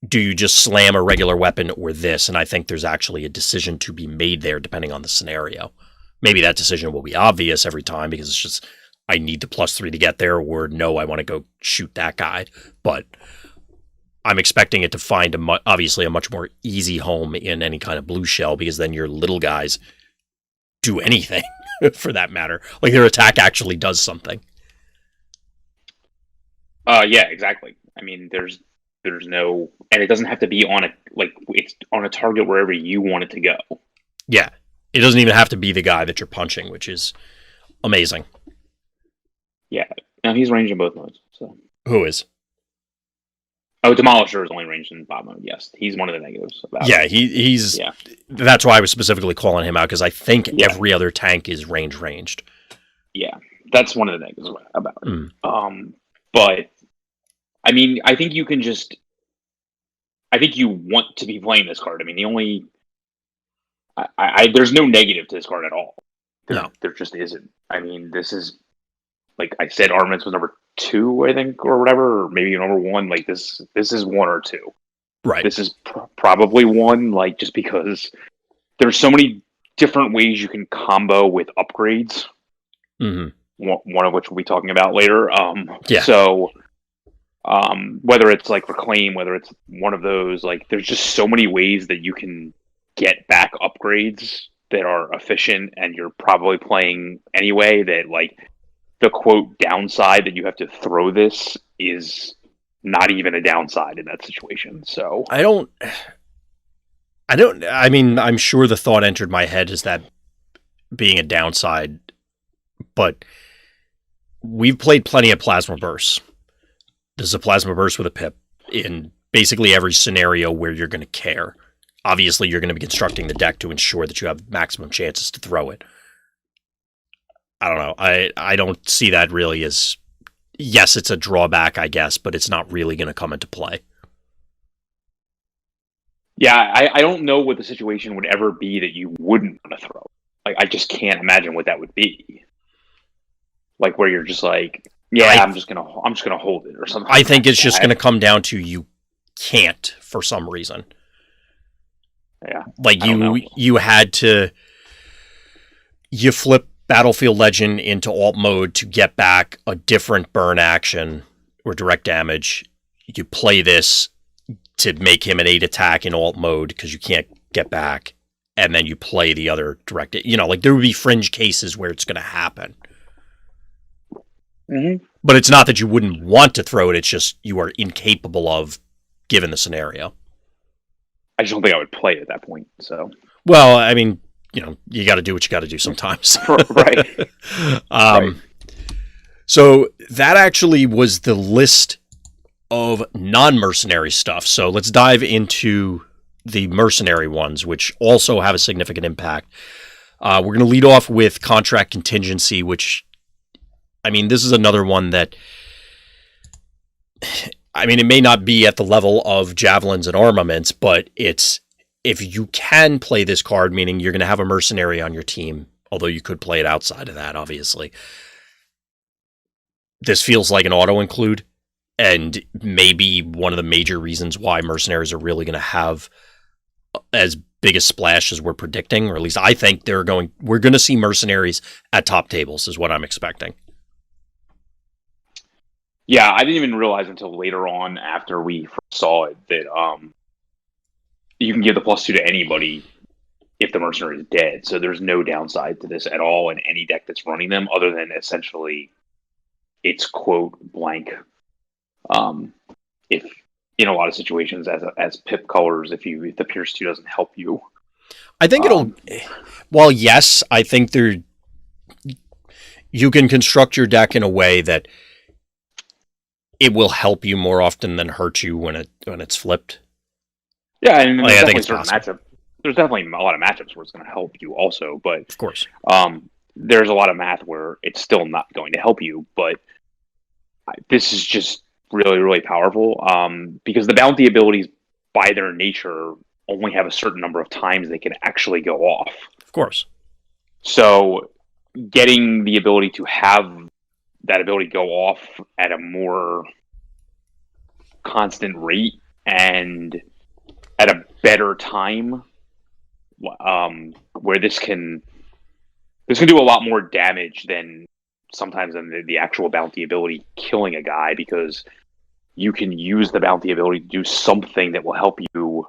do you just slam a regular weapon or this? And I think there's actually a decision to be made there depending on the scenario. Maybe that decision will be obvious every time because it's just, I need the +3 to get there, or no, I want to go shoot that guy. But I'm expecting it to find obviously a much more easy home in any kind of blue shell, because then your little guys do anything for that matter. Like their attack actually does something. Yeah, exactly. I mean, there's no, and it doesn't have to be on it's on a target wherever you want it to go. Yeah. It doesn't even have to be the guy that you're punching, which is amazing. Yeah. Now he's ranged in both modes. So who is? Oh, Demolisher is only ranged in bot mode. Yes, he's one of the negatives about yeah, it. He's. Yeah. That's why I was specifically calling him out, because I think every other tank is ranged. Yeah, that's one of the negatives about it. But I mean, I think you want to be playing this card. I mean, the only there's no negative to this card at all. There just isn't. I mean, this is, like I said, Armaments was number 2, I think, or whatever, or maybe number 1. Like this is 1 or 2. Right. This is probably 1, like, just because there's so many different ways you can combo with upgrades. Mm-hmm. One of which we'll be talking about later. Yeah. So, whether it's like Reclaim, whether it's one of those, like, there's just so many ways that you can get back upgrades that are efficient, and you're probably playing anyway, that, like, the quote downside that you have to throw this is not even a downside in that situation. So I mean, I'm sure the thought entered my head is that being a downside, but we've played plenty of Plasma Bursts. This is a Plasma Burst with a pip in basically every scenario where you're going to care. Obviously, you're going to be constructing the deck to ensure that you have maximum chances to throw it. I don't know. I don't see that really as... Yes, it's a drawback, I guess, but it's not really going to come into play. Yeah, I don't know what the situation would ever be that you wouldn't want to throw. Like, I just can't imagine what that would be. Like, where you're just like, I'm just gonna hold it or something. I think it's just going to come down to you can't for some reason. Yeah, like you had to. You flip Battlefield Legend into alt mode to get back a different burn action or direct damage. You play this to make him an 8 attack in alt mode because you can't get back, and then you play the other direct. Like there would be fringe cases where it's going to happen. Mm-hmm. But it's not that you wouldn't want to throw it, it's just you are incapable of, given the scenario. I just don't think I would play at that point, so... Well, I mean, you got to do what you got to do sometimes. Right. Right. So that actually was the list of non-mercenary stuff. So let's dive into the mercenary ones, which also have a significant impact. We're going to lead off with Contract Contingency, which... I mean, this is another one that, I mean, it may not be at the level of Javelins and Armaments, but it's, if you can play this card, meaning you're going to have a mercenary on your team, although you could play it outside of that, obviously. This feels like an auto-include, and maybe one of the major reasons why mercenaries are really going to have as big a splash as we're predicting, or at least I think we're going to see mercenaries at top tables, is what I'm expecting. Yeah, I didn't even realize until later on, after we first saw it, that you can give the +2 to anybody if the mercenary is dead. So there's no downside to this at all in any deck that's running them, other than essentially it's quote blank. If in a lot of situations, as pip colors, if the Pierce 2 doesn't help you, I think it'll. Well, yes, I think you can construct your deck in a way that it will help you more often than hurt you when it's flipped. Yeah, and I think it's possible. There's definitely a lot of matchups where it's going to help you also, but of course, there's a lot of math where it's still not going to help you. But this is just really, really powerful because the bounty abilities, by their nature, only have a certain number of times they can actually go off. Of course. So getting the ability to have that ability go off at a more constant rate and at a better time, where this can do a lot more damage than sometimes than the actual bounty ability killing a guy, because you can use the bounty ability to do something that will help you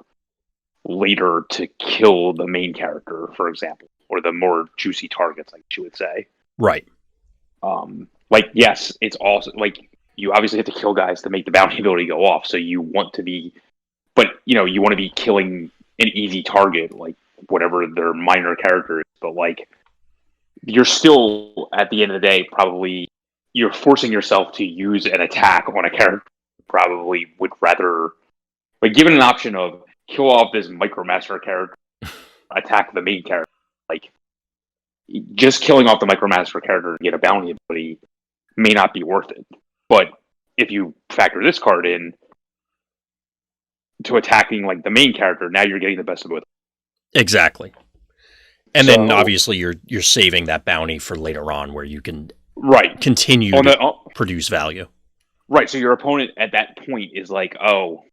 later to kill the main character, for example, or the more juicy targets, like you would say. Right. Like, yes, it's also like you obviously have to kill guys to make the bounty ability go off. So you want to be, but you want to be killing an easy target, like whatever their minor character is. But like, you're still at the end of the day, probably you're forcing yourself to use an attack on a character. Probably would rather, like, given an option of kill off this Micromaster character, attack the main character, like just killing off the Micromaster character to get a bounty ability may not be worth it. But if you factor this card in to attacking like the main character, now you're getting the best of both. Exactly. And then obviously you're saving that bounty for later on, where you can continue to produce value. Right. So your opponent at that point is like, oh,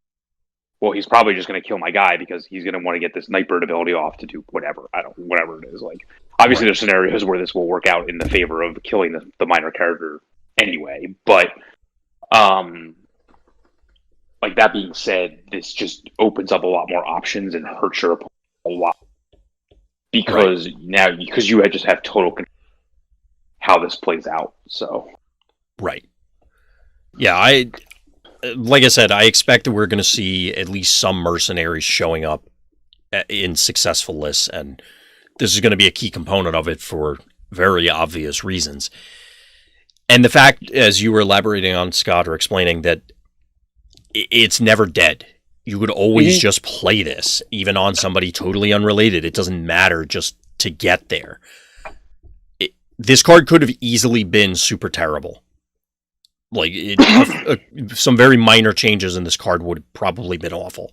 well, he's probably just going to kill my guy because he's going to want to get this Nightbird ability off to do whatever. Whatever it is. Like, obviously, there's scenarios where this will work out in the favor of killing the minor character anyway. But, like, that being said, this just opens up a lot more options and hurts your opponent a lot, because you just have total control how this plays out. So, right. Yeah, like I said, I expect that we're going to see at least some mercenaries showing up in successful lists, and this is going to be a key component of it for very obvious reasons. And the fact, as you were elaborating on, Scott, or explaining, that it's never dead. You could always just play this, even on somebody totally unrelated. It doesn't matter, just to get there. This card could have easily been super terrible. Like, some very minor changes in this card would have probably been awful.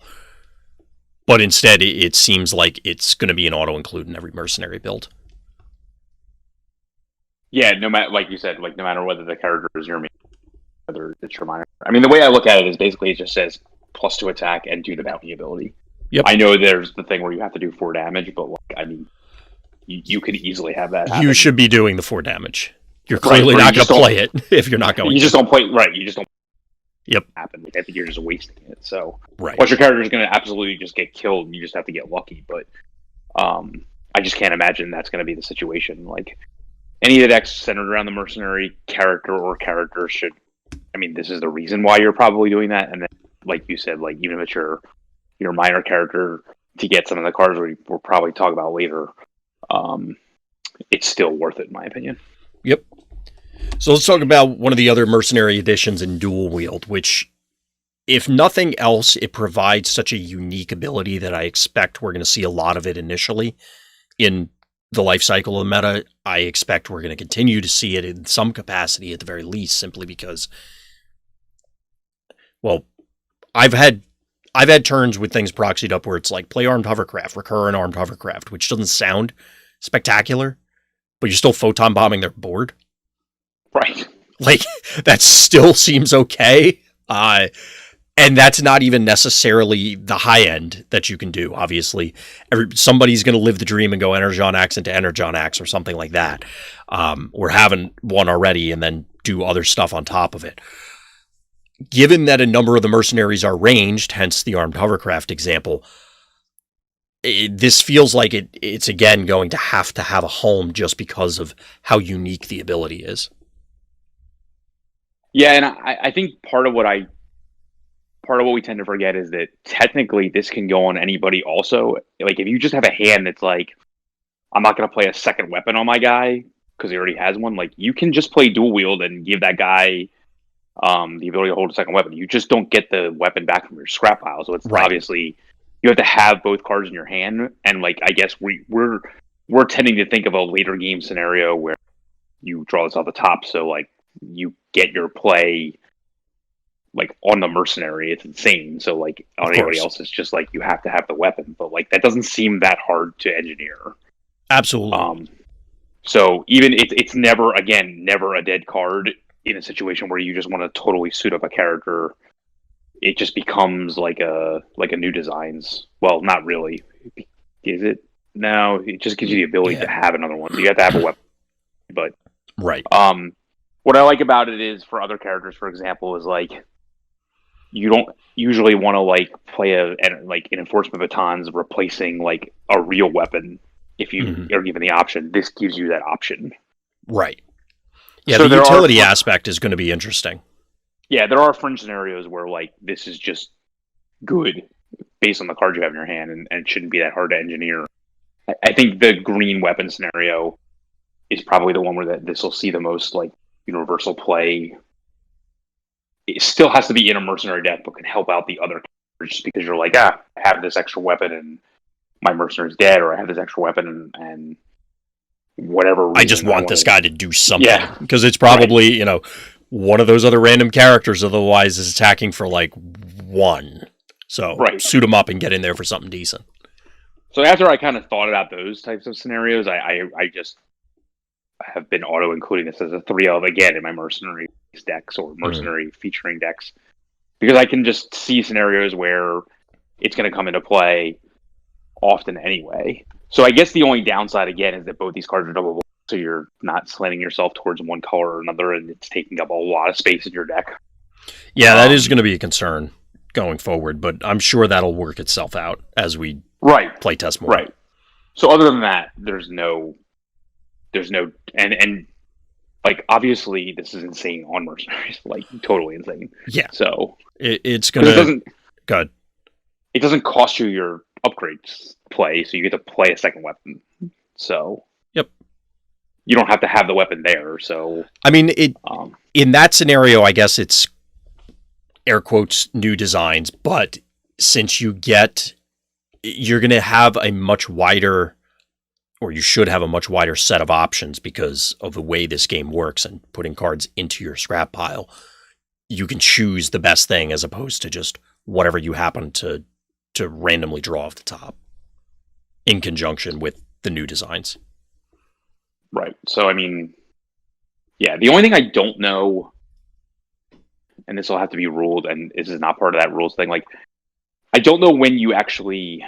But instead, it seems like it's going to be an auto-include in every mercenary build. Yeah, no matter, like you said, like no matter whether the character is your main, whether it's your minor. I mean, the way I look at it is basically it just says +2 attack and do the bounty ability. Yep. I know there's the thing where you have to do 4 damage, but like, I mean, you could easily have that happen. You should be doing the 4 damage. You're clearly not going to play it if you're not going to. You just don't play, right, you just don't happen. Like, I think you're just wasting it. So, right. Plus your character is going to absolutely just get killed, and you just have to get lucky. But I just can't imagine that's going to be the situation. Like, any of the decks centered around the mercenary character or character should, I mean, this is the reason why you're probably doing that. And then, like you said, like, even if it's your minor character, to get some of the cards we'll probably talk about later, it's still worth it, in my opinion. Yep. So let's talk about one of the other mercenary editions in Dual Wield, which, if nothing else, it provides such a unique ability that I expect we're going to see a lot of it initially in the life cycle of the meta. I expect we're going to continue to see it in some capacity at the very least, simply because, well, I've had turns with things proxied up where it's like play armed hovercraft, recur an armed hovercraft, which doesn't sound spectacular, but you're still photon bombing their board. Right. Like, that still seems okay. And that's not even necessarily the high end that you can do. Obviously, somebody's going to live the dream and go Energon Axe into Energon Axe or something like that. Or having one already and then do other stuff on top of it. Given that a number of the mercenaries are ranged, hence the armed hovercraft example, this feels like it's again going to have a home just because of how unique the ability is. Yeah, and I think part of what we tend to forget is that technically this can go on anybody also. Like, if you just have a hand that's like, I'm not going to play a second weapon on my guy because he already has one, like, you can just play dual wield and give that guy the ability to hold a second weapon. You just don't get the weapon back from your scrap pile. So it's obviously, you have to have both cards in your hand. And like, I guess we're tending to think of a later game scenario where you draw this off the top. So like, you get your play like on the mercenary. It's insane. So like on anybody else, it's just like you have to have the weapon, but like that doesn't seem that hard to engineer. Absolutely. So even it's never a dead card in a situation where you just want to totally suit up a character, it just becomes like a new designs. Well, not really. Is it? No, it just gives you the ability to have another one. So you have to have a weapon. But right. What I like about it is for other characters, for example, is like you don't usually want to like play an enforcement batons replacing like a real weapon if you are given the option. This gives you that option. Right. Yeah, so the utility aspect is going to be interesting. Yeah, there are fringe scenarios where like this is just good based on the cards you have in your hand, and it shouldn't be that hard to engineer. I think the green weapon scenario is probably the one where this will see the most like universal play. It still has to be in a mercenary deck, but can help out the other characters just because you're like, I have this extra weapon and my mercenary's dead, or I have this extra weapon and whatever reason, I just want this guy to do something. Yeah. Because it's probably, one of those other random characters otherwise is attacking for like 1. So suit him up and get in there for something decent. So after I kind of thought about those types of scenarios, I just have been auto-including this as a 3 of again in my mercenary decks or mercenary featuring decks. Because I can just see scenarios where it's going to come into play often anyway. So I guess the only downside again is that both these cards are double, so you're not slanting yourself towards one color or another, and it's taking up a lot of space in your deck. Yeah, that is going to be a concern going forward, but I'm sure that'll work itself out as we play test more. Right. So other than that, there's no, and like obviously this is insane on mercenaries, like totally insane. Yeah. So it's gonna. Good. It doesn't cost you your upgrades play, so you get to play a second weapon. So you don't have to have the weapon there. So I mean, in that scenario, I guess it's air quotes new designs, but since you're going to have a much wider, or you should have a much wider set of options because of the way this game works and putting cards into your scrap pile, you can choose the best thing as opposed to just whatever you happen to randomly draw off the top in conjunction with the new designs. Right. So, I mean, yeah, the only thing I don't know, and this will have to be ruled, and this is not part of that rules thing, like, I don't know when you actually...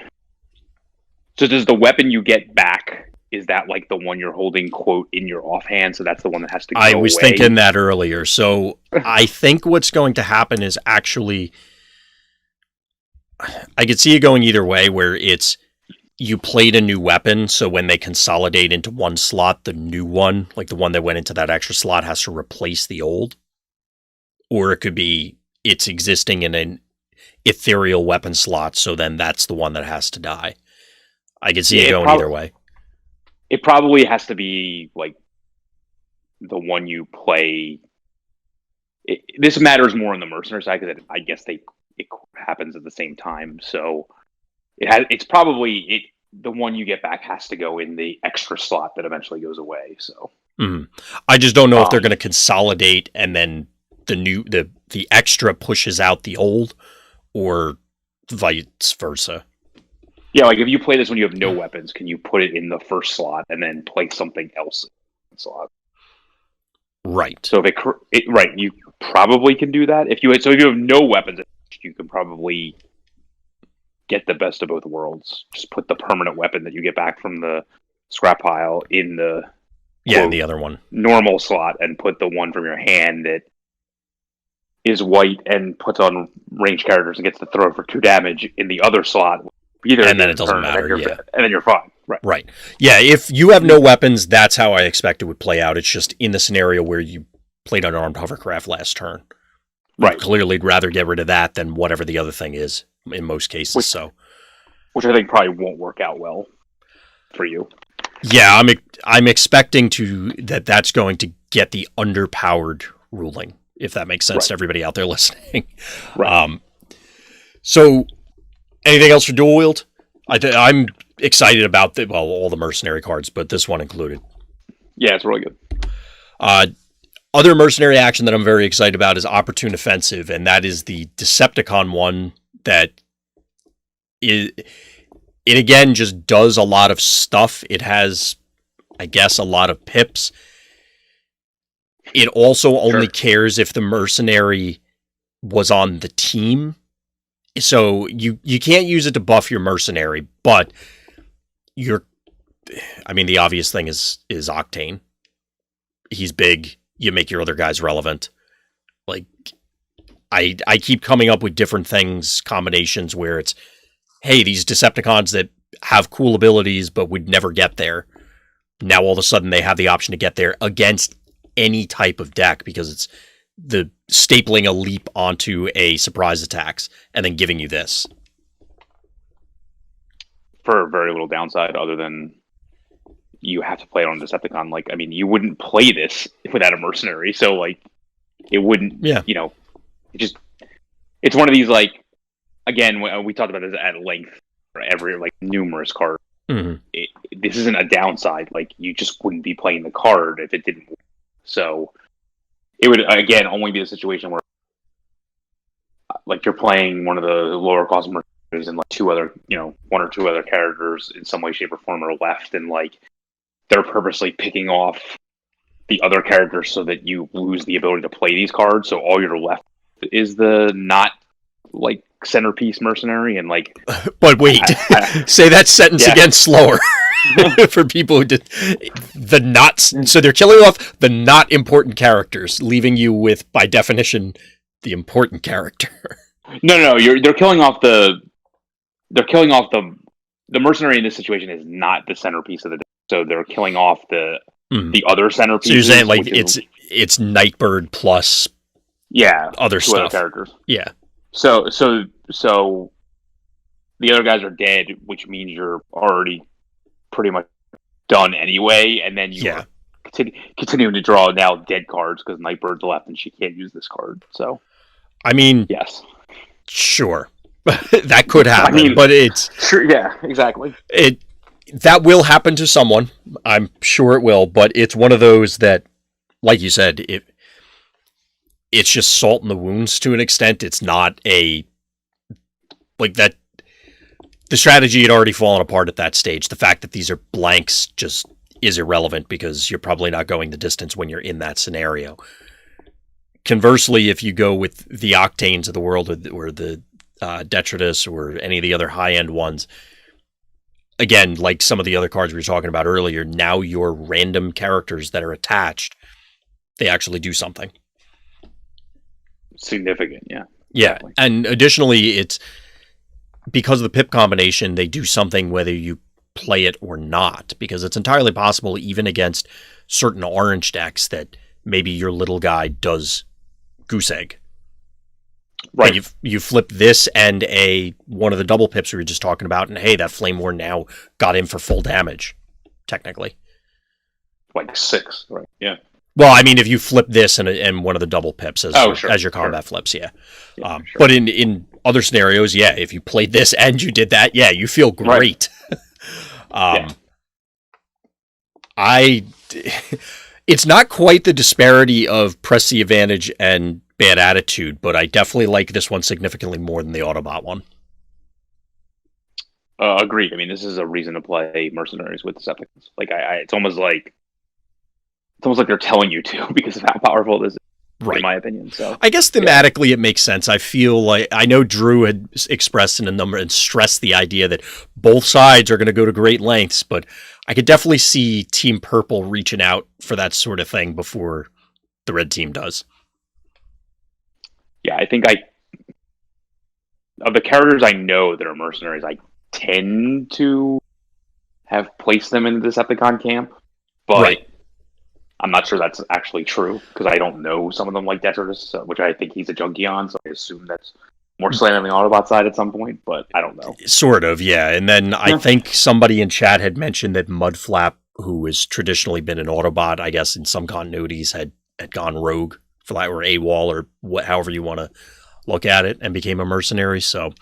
So does the weapon you get back, is that like the one you're holding, quote, in your offhand, so that's the one that has to go away? I was thinking that earlier. So I think what's going to happen is actually... I could see it going either way, where it's you played a new weapon, so when they consolidate into one slot, the new one, like the one that went into that extra slot, has to replace the old. Or it could be it's existing in an ethereal weapon slot, so then that's the one that has to die. I could see it going either way. It probably has to be like the one you play. This matters more on the mercenary side because I guess it happens at the same time. So it's probably the one you get back has to go in the extra slot that eventually goes away. So I just don't know if they're going to consolidate and then the extra pushes out the old, or vice versa. Yeah, like if you play this when you have no weapons, can you put it in the first slot and then play something else in the slot? Right. So if you probably can do that. If you have no weapons, you can probably get the best of both worlds. Just put the permanent weapon that you get back from the scrap pile in the in the other one normal slot, and put the one from your hand that is white and puts on ranged characters and gets to throw for 2 damage in the other slot. And then it doesn't matter. And then you're fine. Right. Yeah, if you have no weapons, that's how I expect it would play out. It's just in the scenario where you played unarmed hovercraft last turn. Right. Clearly, I'd rather get rid of that than whatever the other thing is in most cases. Which I think probably won't work out well for you. Yeah, I'm expecting that's going to get the underpowered ruling, if that makes sense to everybody out there listening. Right. So, anything else for dual wield? I'm excited about all the mercenary cards, but this one included. Yeah, it's really good. Other mercenary action that I'm very excited about is Opportune Offensive, and that is the Decepticon one that it again just does a lot of stuff. It has, I guess, a lot of pips. It also only cares if the mercenary was on the team. So you can't use it to buff your mercenary, but the obvious thing is Octane. He's big. You make your other guys relevant. Like, I keep coming up with different things, combinations where it's, hey, these Decepticons that have cool abilities but would never get there. Now all of a sudden they have the option to get there against any type of deck because it's the stapling a leap onto a surprise attacks and then giving you this. For very little downside other than you have to play it on Decepticon. Like, I mean, you wouldn't play this without a mercenary, so like it wouldn't, it's one of these, like, again, we talked about this at length for every, like, numerous cards. Mm-hmm. This isn't a downside. Like, you just wouldn't be playing the card if it didn't work. So it would, again, only be a situation where, like, you're playing one of the lower cost mercenaries and, like, one or two other characters in some way, shape, or form are left, and, like, they're purposely picking off the other characters so that you lose the ability to play these cards. So all you're left is the not, like, centerpiece mercenary, and, like... But wait, say that sentence again slower. For people who did the not... So they're killing off the not important characters, leaving you with, by definition, the important character. No, they're killing off the mercenary in this situation is not the centerpiece of the deck. So they're killing off the other centerpiece. So you're saying, like, it's Nightbird plus other two stuff. Other characters. Yeah. So the other guys are dead, which means you're already pretty much done anyway, and then you are continuing to draw now dead cards because Nightbird's left and she can't use this card. So, I mean, yes, sure, that could happen, but it's sure, yeah, exactly. That will happen to someone. I'm sure it will, but it's one of those that, like you said, it's just salt in the wounds to an extent. It's not like that. The strategy had already fallen apart at that stage. The fact that these are blanks just is irrelevant because you're probably not going the distance when you're in that scenario. Conversely, if you go with the Octanes of the world or the Detritus or any of the other high-end ones, again, like some of the other cards we were talking about earlier, now your random characters that are attached, they actually do something. Significant, yeah. Yeah, Definitely. And additionally, it's because of the pip combination, they do something whether you play it or not, because it's entirely possible, even against certain orange decks, that maybe your little guy does goose egg. Right. And you flip this and one of the double pips we were just talking about, and hey, that Flame War now got in for full damage, technically. Like 6, right? Yeah. Well, I mean, if you flip this and one of the double pips as your combat flips, yeah. Sure. But in other scenarios, if you played this and you did that, you feel great. Right. It's not quite the disparity of press the advantage and bad attitude, but I definitely like this one significantly more than the Autobot one. Agreed. I mean, this is a reason to play mercenaries with Decepticons. Like, it's almost like they're telling you to because of how powerful this is. Right. In my opinion. So I guess thematically it makes sense. I feel like, I know Drew had expressed in a number and stressed the idea that both sides are going to go to great lengths, but I could definitely see Team Purple reaching out for that sort of thing before the red team does. Yeah, I think of the characters I know that are mercenaries, I tend to have placed them in the Decepticon camp, but right. I'm not sure that's actually true because I don't know some of them like Detritus, which I think he's a junkie on, so I assume that's more slanted on the Autobot side at some point, but I don't know. Sort of, yeah. And then I think somebody in chat had mentioned that Mudflap, who has traditionally been an Autobot, I guess in some continuities had gone rogue for that, or AWOL, or however you want to look at it, and became a mercenary. So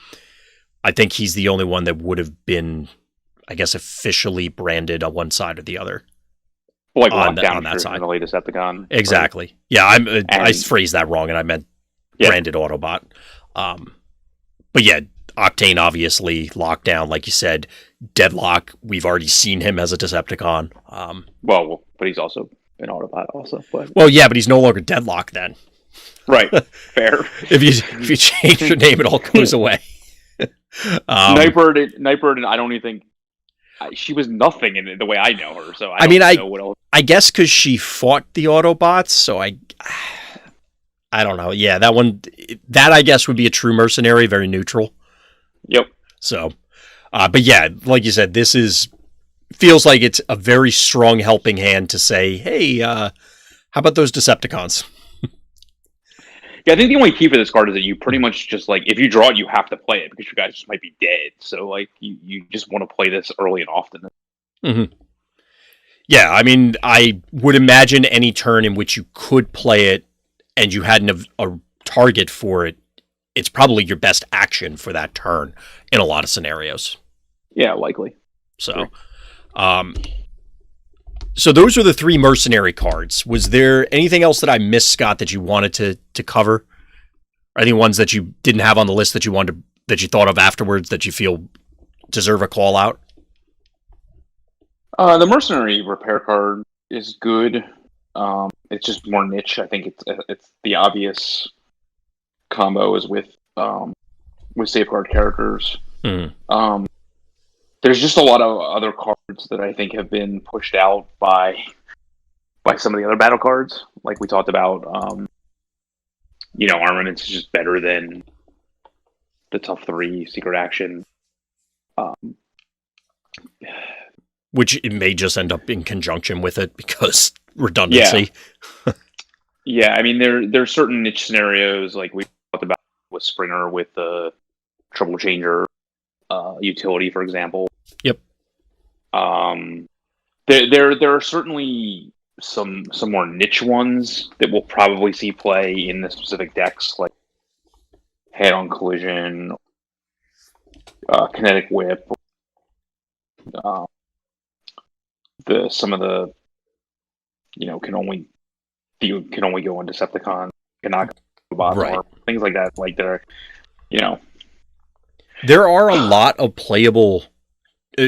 I think he's the only one that would have been, I guess, officially branded on one side or the other. Like on that side. The latest Decepticon. Exactly. Right? Yeah, I phrased that wrong, and I meant branded Autobot. But yeah, Octane obviously locked down, like you said. Deadlock, we've already seen him as a Decepticon. But he's also an Autobot also. But Well, yeah, but he's no longer Deadlock then. right, fair. If you change your name, it all goes away. Nightbird, and I don't even think she was nothing in the way I know her. So I don't know what else. I guess because she fought the Autobots, so I don't know. Yeah, that I guess would be a true mercenary, very neutral. Yep. So, but yeah, like you said, feels like it's a very strong helping hand to say, hey, how about those Decepticons? Yeah, I think the only key for this card is that you pretty much just like, if you draw it, you have to play it because you guys just might be dead. So like, you just want to play this early and often. Mm-hmm. Yeah, I mean, I would imagine any turn in which you could play it and you had a target for it, it's probably your best action for that turn in a lot of scenarios. Yeah, likely. So, so those are the 3 mercenary cards. Was there anything else that I missed, Scott, that you wanted to cover? Or any ones that you didn't have on the list that you thought of afterwards that you feel deserve a call out? The mercenary repair card is good. It's just more niche. I think it's the obvious combo is with safeguard characters. Mm. There's just a lot of other cards that I think have been pushed out by some of the other battle cards. Like we talked about, Armaments is just better than the tough 3 secret action. Which it may just end up in conjunction with it because redundancy. Yeah, I mean, there's certain niche scenarios like we talked about with Springer with the Trouble Changer utility, for example. Yep. There are certainly some more niche ones that we'll probably see play in the specific decks, like Head-on Collision, Kinetic Whip. Some of the can only go on Decepticon, cannot go right. Armor, things like that. Like there are a lot of playable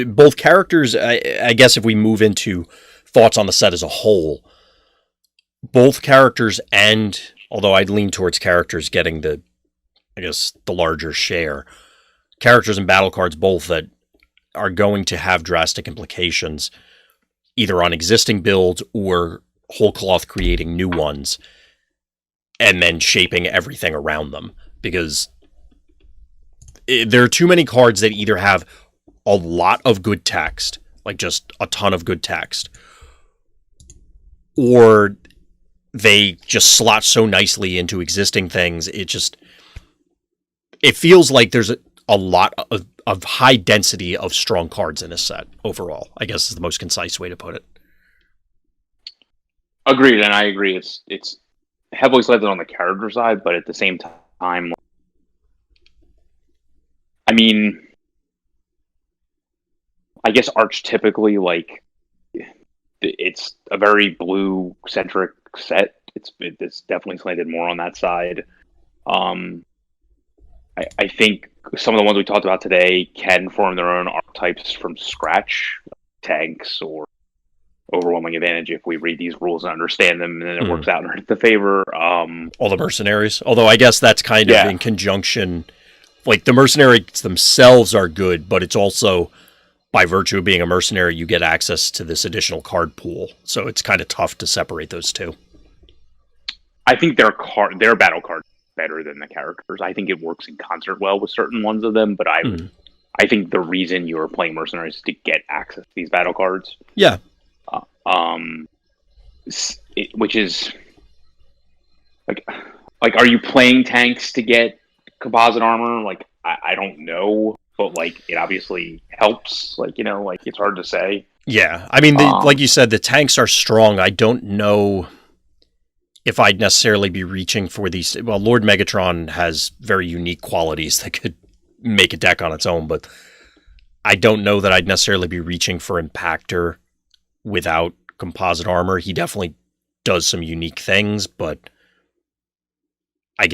both characters. I guess if we move into thoughts on the set as a whole, both characters, and although I'd lean towards characters getting the larger share, characters and battle cards both that are going to have drastic implications either on existing builds or whole cloth creating new ones and then shaping everything around them, because there are too many cards that either have a lot of good text, like just a ton of good text, or they just slot so nicely into existing things. It feels like there's a lot of high density of strong cards in this set overall, I guess is the most concise way to put it. Agreed, and I agree. It's heavily slanted on the character side, but at the same time, I mean, I guess archetypically, like, it's a very blue-centric set. It's definitely slanted more on that side. I think some of the ones we talked about today can form their own archetypes from scratch, tanks or overwhelming advantage if we read these rules and understand them, and then it works out in the favor. All the mercenaries, although I guess that's kind of in conjunction. Like, the mercenaries themselves are good, but it's also, by virtue of being a mercenary, you get access to this additional card pool. So it's kind of tough to separate those two. I think their battle card better than the characters. I think it works in concert well with certain ones of them, but I think the reason you're playing mercenaries is to get access to these battle cards. Yeah. Which is like, are you playing tanks to get composite armor? Like, I don't know, but like, it obviously helps. Like, it's hard to say. Yeah, I mean, like you said, the tanks are strong. I don't know if I'd necessarily be reaching for these. Well, Lord Megatron has very unique qualities that could make a deck on its own, but I don't know that I'd necessarily be reaching for Impactor without composite armor. He definitely does some unique things, but I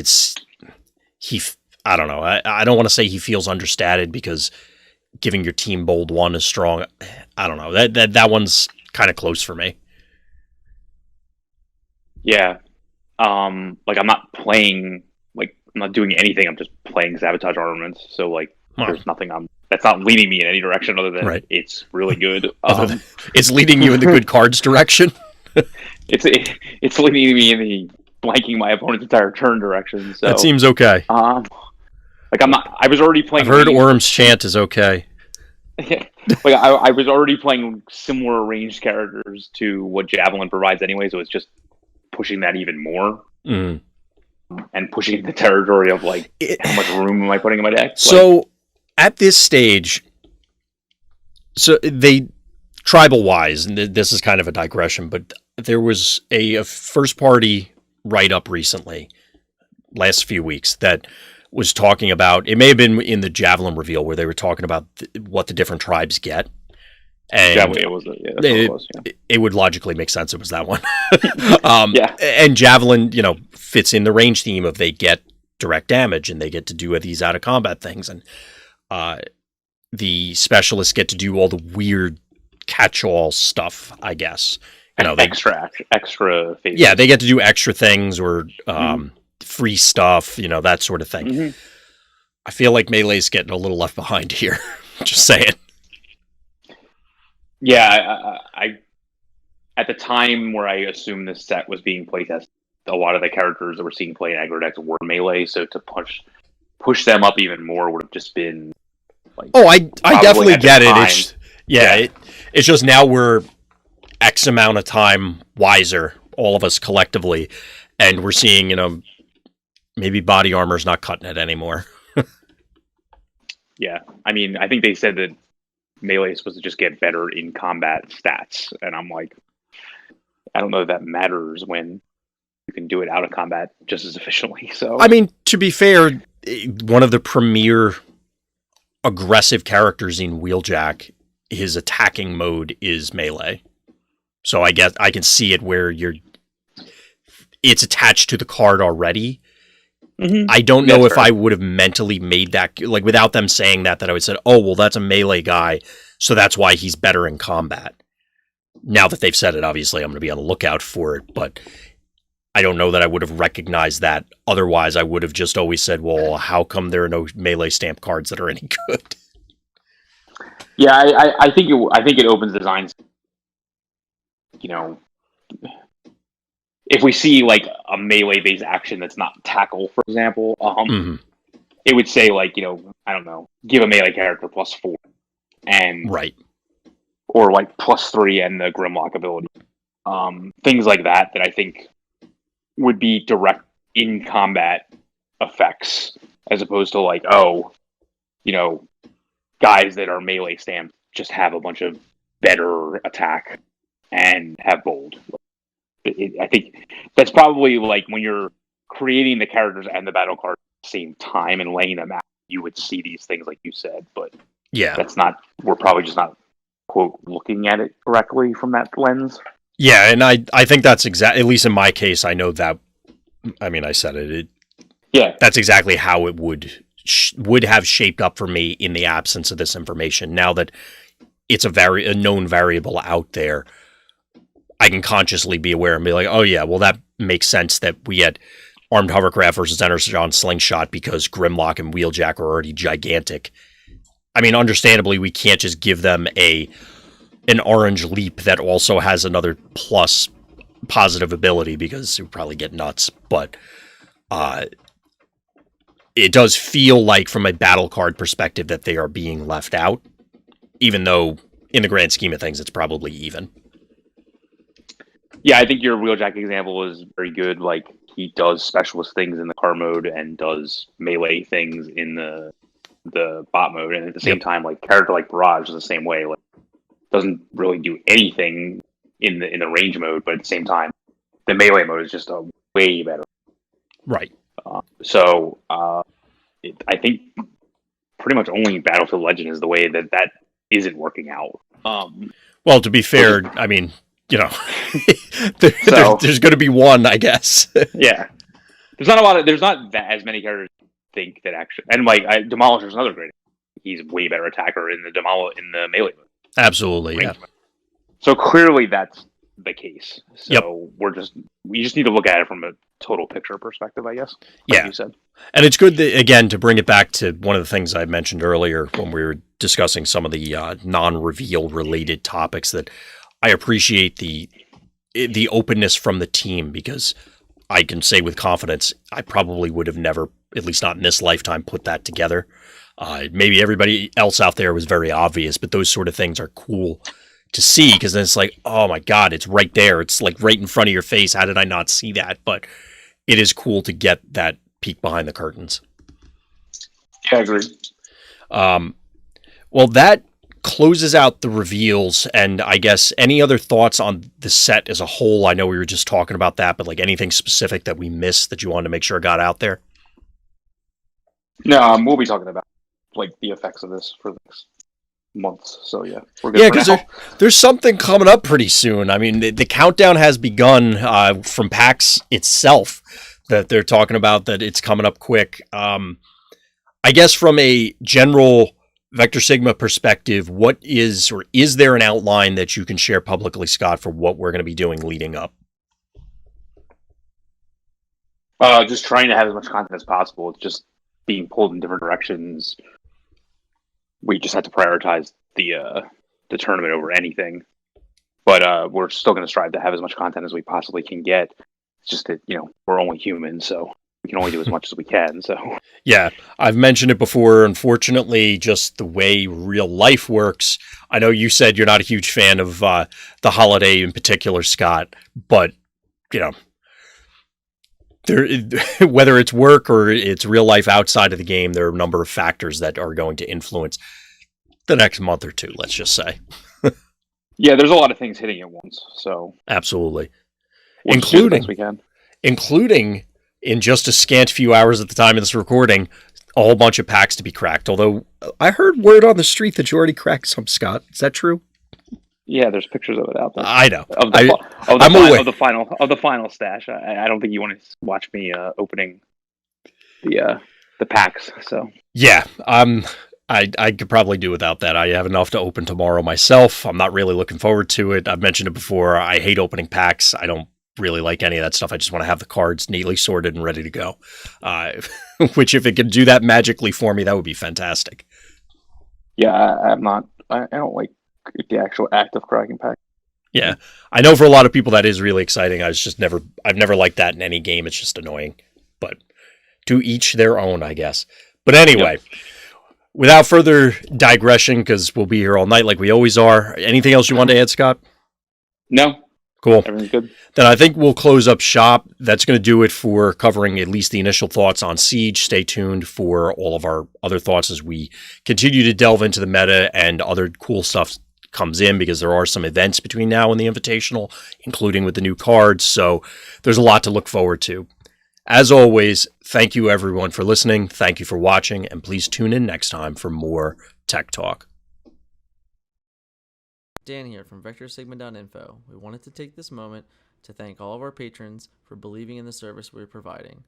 don't know. I don't want to say he feels understated because giving your team bold 1 is strong. I don't know. That one's kind of close for me. Yeah. Like I'm not playing, like I'm not doing anything. I'm just playing Sabotage Armaments. So like, there's nothing that's not leading me in any direction other than Right. it's really good. It's leading you in the good cards direction. It's leading me in the blanking my opponent's entire turn direction. So That seems okay. Like I'm not. I was already playing. I've heard Orm's Chant is okay. Like I was already playing similar ranged characters to what Javelin provides anyway, so it's just pushing that even more. And pushing the territory of like how much room am I putting in my deck? So like, at this stage, so they tribal wise, and this is kind of a digression, but there was a first party write up recently, last few weeks, that was talking about, it may have been in the Javelin reveal where they were talking about what the different tribes get. And it would logically make sense it was that one. And Javelin, fits in the range theme of they get direct damage and they get to do these out of combat things. And the specialists get to do all the weird catch-all stuff, I guess. Extra phases. Yeah, they get to do extra things or free stuff, that sort of thing. I feel like Melee's getting a little left behind here. Just saying. Yeah, I at the time where I assumed this set was being playtested, a lot of the characters that we're seeing play in aggro decks were melee, so to push them up even more would have just been like. Oh, I definitely get it. It's just now we're X amount of time wiser, all of us collectively, and we're seeing, maybe body armor's not cutting it anymore. Yeah, I mean, I think they said that melee is supposed to just get better in combat stats, and I'm like, I don't know if that matters when you can do it out of combat just as efficiently. So I mean, to be fair, one of the premier aggressive characters in Wheeljack, his attacking mode is melee. So I guess I can see it where it's attached to the card already. I don't know if I would have mentally made that, like without them saying that I would say, oh, well, that's a melee guy, so that's why he's better in combat. Now that they've said it, obviously, I'm going to be on the lookout for it, but I don't know that I would have recognized that. Otherwise, I would have just always said, well, how come there are no melee stamp cards that are any good? Yeah, I think it opens designs. If we see like a melee-based action that's not tackle, for example, it would say like, I don't know, give a melee character +4 and or like +3 and the Grimlock ability, things like that I think would be direct in combat effects as opposed to like, guys that are melee stamped just have a bunch of better attack and have bold. I think that's probably like when you're creating the characters and the battle cards at the same time and laying them out, you would see these things like you said, but we're probably just not, quote, looking at it correctly from that lens. Yeah, and I think that's at least in my case, I know that, I mean, I said it. That's exactly how it would have shaped up for me in the absence of this information. Now that it's a known variable out there, I can consciously be aware and be like, oh yeah, well that makes sense that we had Armed Hovercraft versus Energon Slingshot because Grimlock and Wheeljack are already gigantic. I mean, understandably, we can't just give them an orange leap that also has another plus positive ability because it would probably get nuts. But it does feel like, from a battle card perspective, that they are being left out, even though in the grand scheme of things, it's probably even. Yeah, I think your Wheeljack example is very good. Like, he does specialist things in the car mode and does melee things in the bot mode, and at the same time, like character like Barrage is the same way. Like, doesn't really do anything in the range mode, but at the same time, the melee mode is just a way better. Right. I think pretty much only Battlefield Legend is the way that isn't working out. Well, to be fair, I mean, there's going to be one, I guess. Yeah, there's not as many characters think that actually, and like Demolisher's another great. He's a way better attacker in the melee mode. Absolutely, yeah. So clearly, that's the case. So we just need to look at it from a total picture perspective, I guess. Like you said. And it's good that, again, to bring it back to one of the things I mentioned earlier when we were discussing some of the non-reveal related topics, that I appreciate the openness from the team, because I can say with confidence I probably would have never, at least not in this lifetime, put that together. Maybe everybody else out there was very obvious, but those sort of things are cool to see, because then it's like, oh my God, it's right there. It's like right in front of your face. How did I not see that? But it is cool to get that peek behind the curtains. Yeah, I agree. Well, that closes out the reveals, and I guess any other thoughts on the set as a whole? I know we were just talking about that, but like anything specific that we missed that you wanted to make sure got out there? No, we'll be talking about like the effects of this for the next months. So yeah, we're good. Yeah, because there's something coming up pretty soon. I mean, the countdown has begun from PAX itself, that they're talking about that it's coming up quick. I guess from a general Vector Sigma perspective, what is, or is there an outline that you can share publicly, Scott, for what we're going to be doing leading up? Just trying to have as much content as possible. It's just being pulled in different directions. We just had to prioritize the tournament over anything. But we're still going to strive to have as much content as we possibly can get. It's just that, we're only human, so we can only do as much as we can. So yeah, I've mentioned it before. Unfortunately, just the way real life works. I know you said you're not a huge fan of the holiday in particular, Scott, but there, whether it's work or it's real life outside of the game, there are a number of factors that are going to influence the next month or two, let's just say. Yeah, there's a lot of things hitting at once. So absolutely, we'll including in just a scant few hours at the time of this recording, a whole bunch of packs to be cracked. Although I heard word on the street that you already cracked some, Scott. Is that true? Yeah, there's pictures of it out there. I know. Of the final stash. I don't think you want to watch me opening the packs. So yeah, I could probably do without that. I have enough to open tomorrow myself. I'm not really looking forward to it. I've mentioned it before. I hate opening packs. I don't really like any of that stuff. I just want to have the cards neatly sorted and ready to go. Which, if it could do that magically for me, that would be fantastic. Yeah, I'm not. I don't like the actual act of cracking pack. Yeah, I know for a lot of people that is really exciting. I've never liked that in any game. It's just annoying. But to each their own, I guess. But anyway, without further digression, because we'll be here all night like we always are. Anything else you want to add, Scott? No. Cool. Everything's good. Then I think we'll close up shop. That's going to do it for covering at least the initial thoughts on Siege. Stay tuned for all of our other thoughts as we continue to delve into the meta and other cool stuff comes in, because there are some events between now and the Invitational, including with the new cards. So there's a lot to look forward to. As always, thank you everyone for listening. Thank you for watching, and please tune in next time for more Tech Talk. Dan here from VectorSigma.info. We wanted to take this moment to thank all of our patrons for believing in the service we're providing.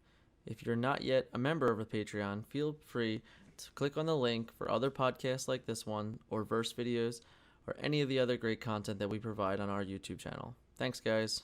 If you're not yet a member of the Patreon, feel free to click on the link for other podcasts like this one, or verse videos, or any of the other great content that we provide on our YouTube channel. Thanks, guys.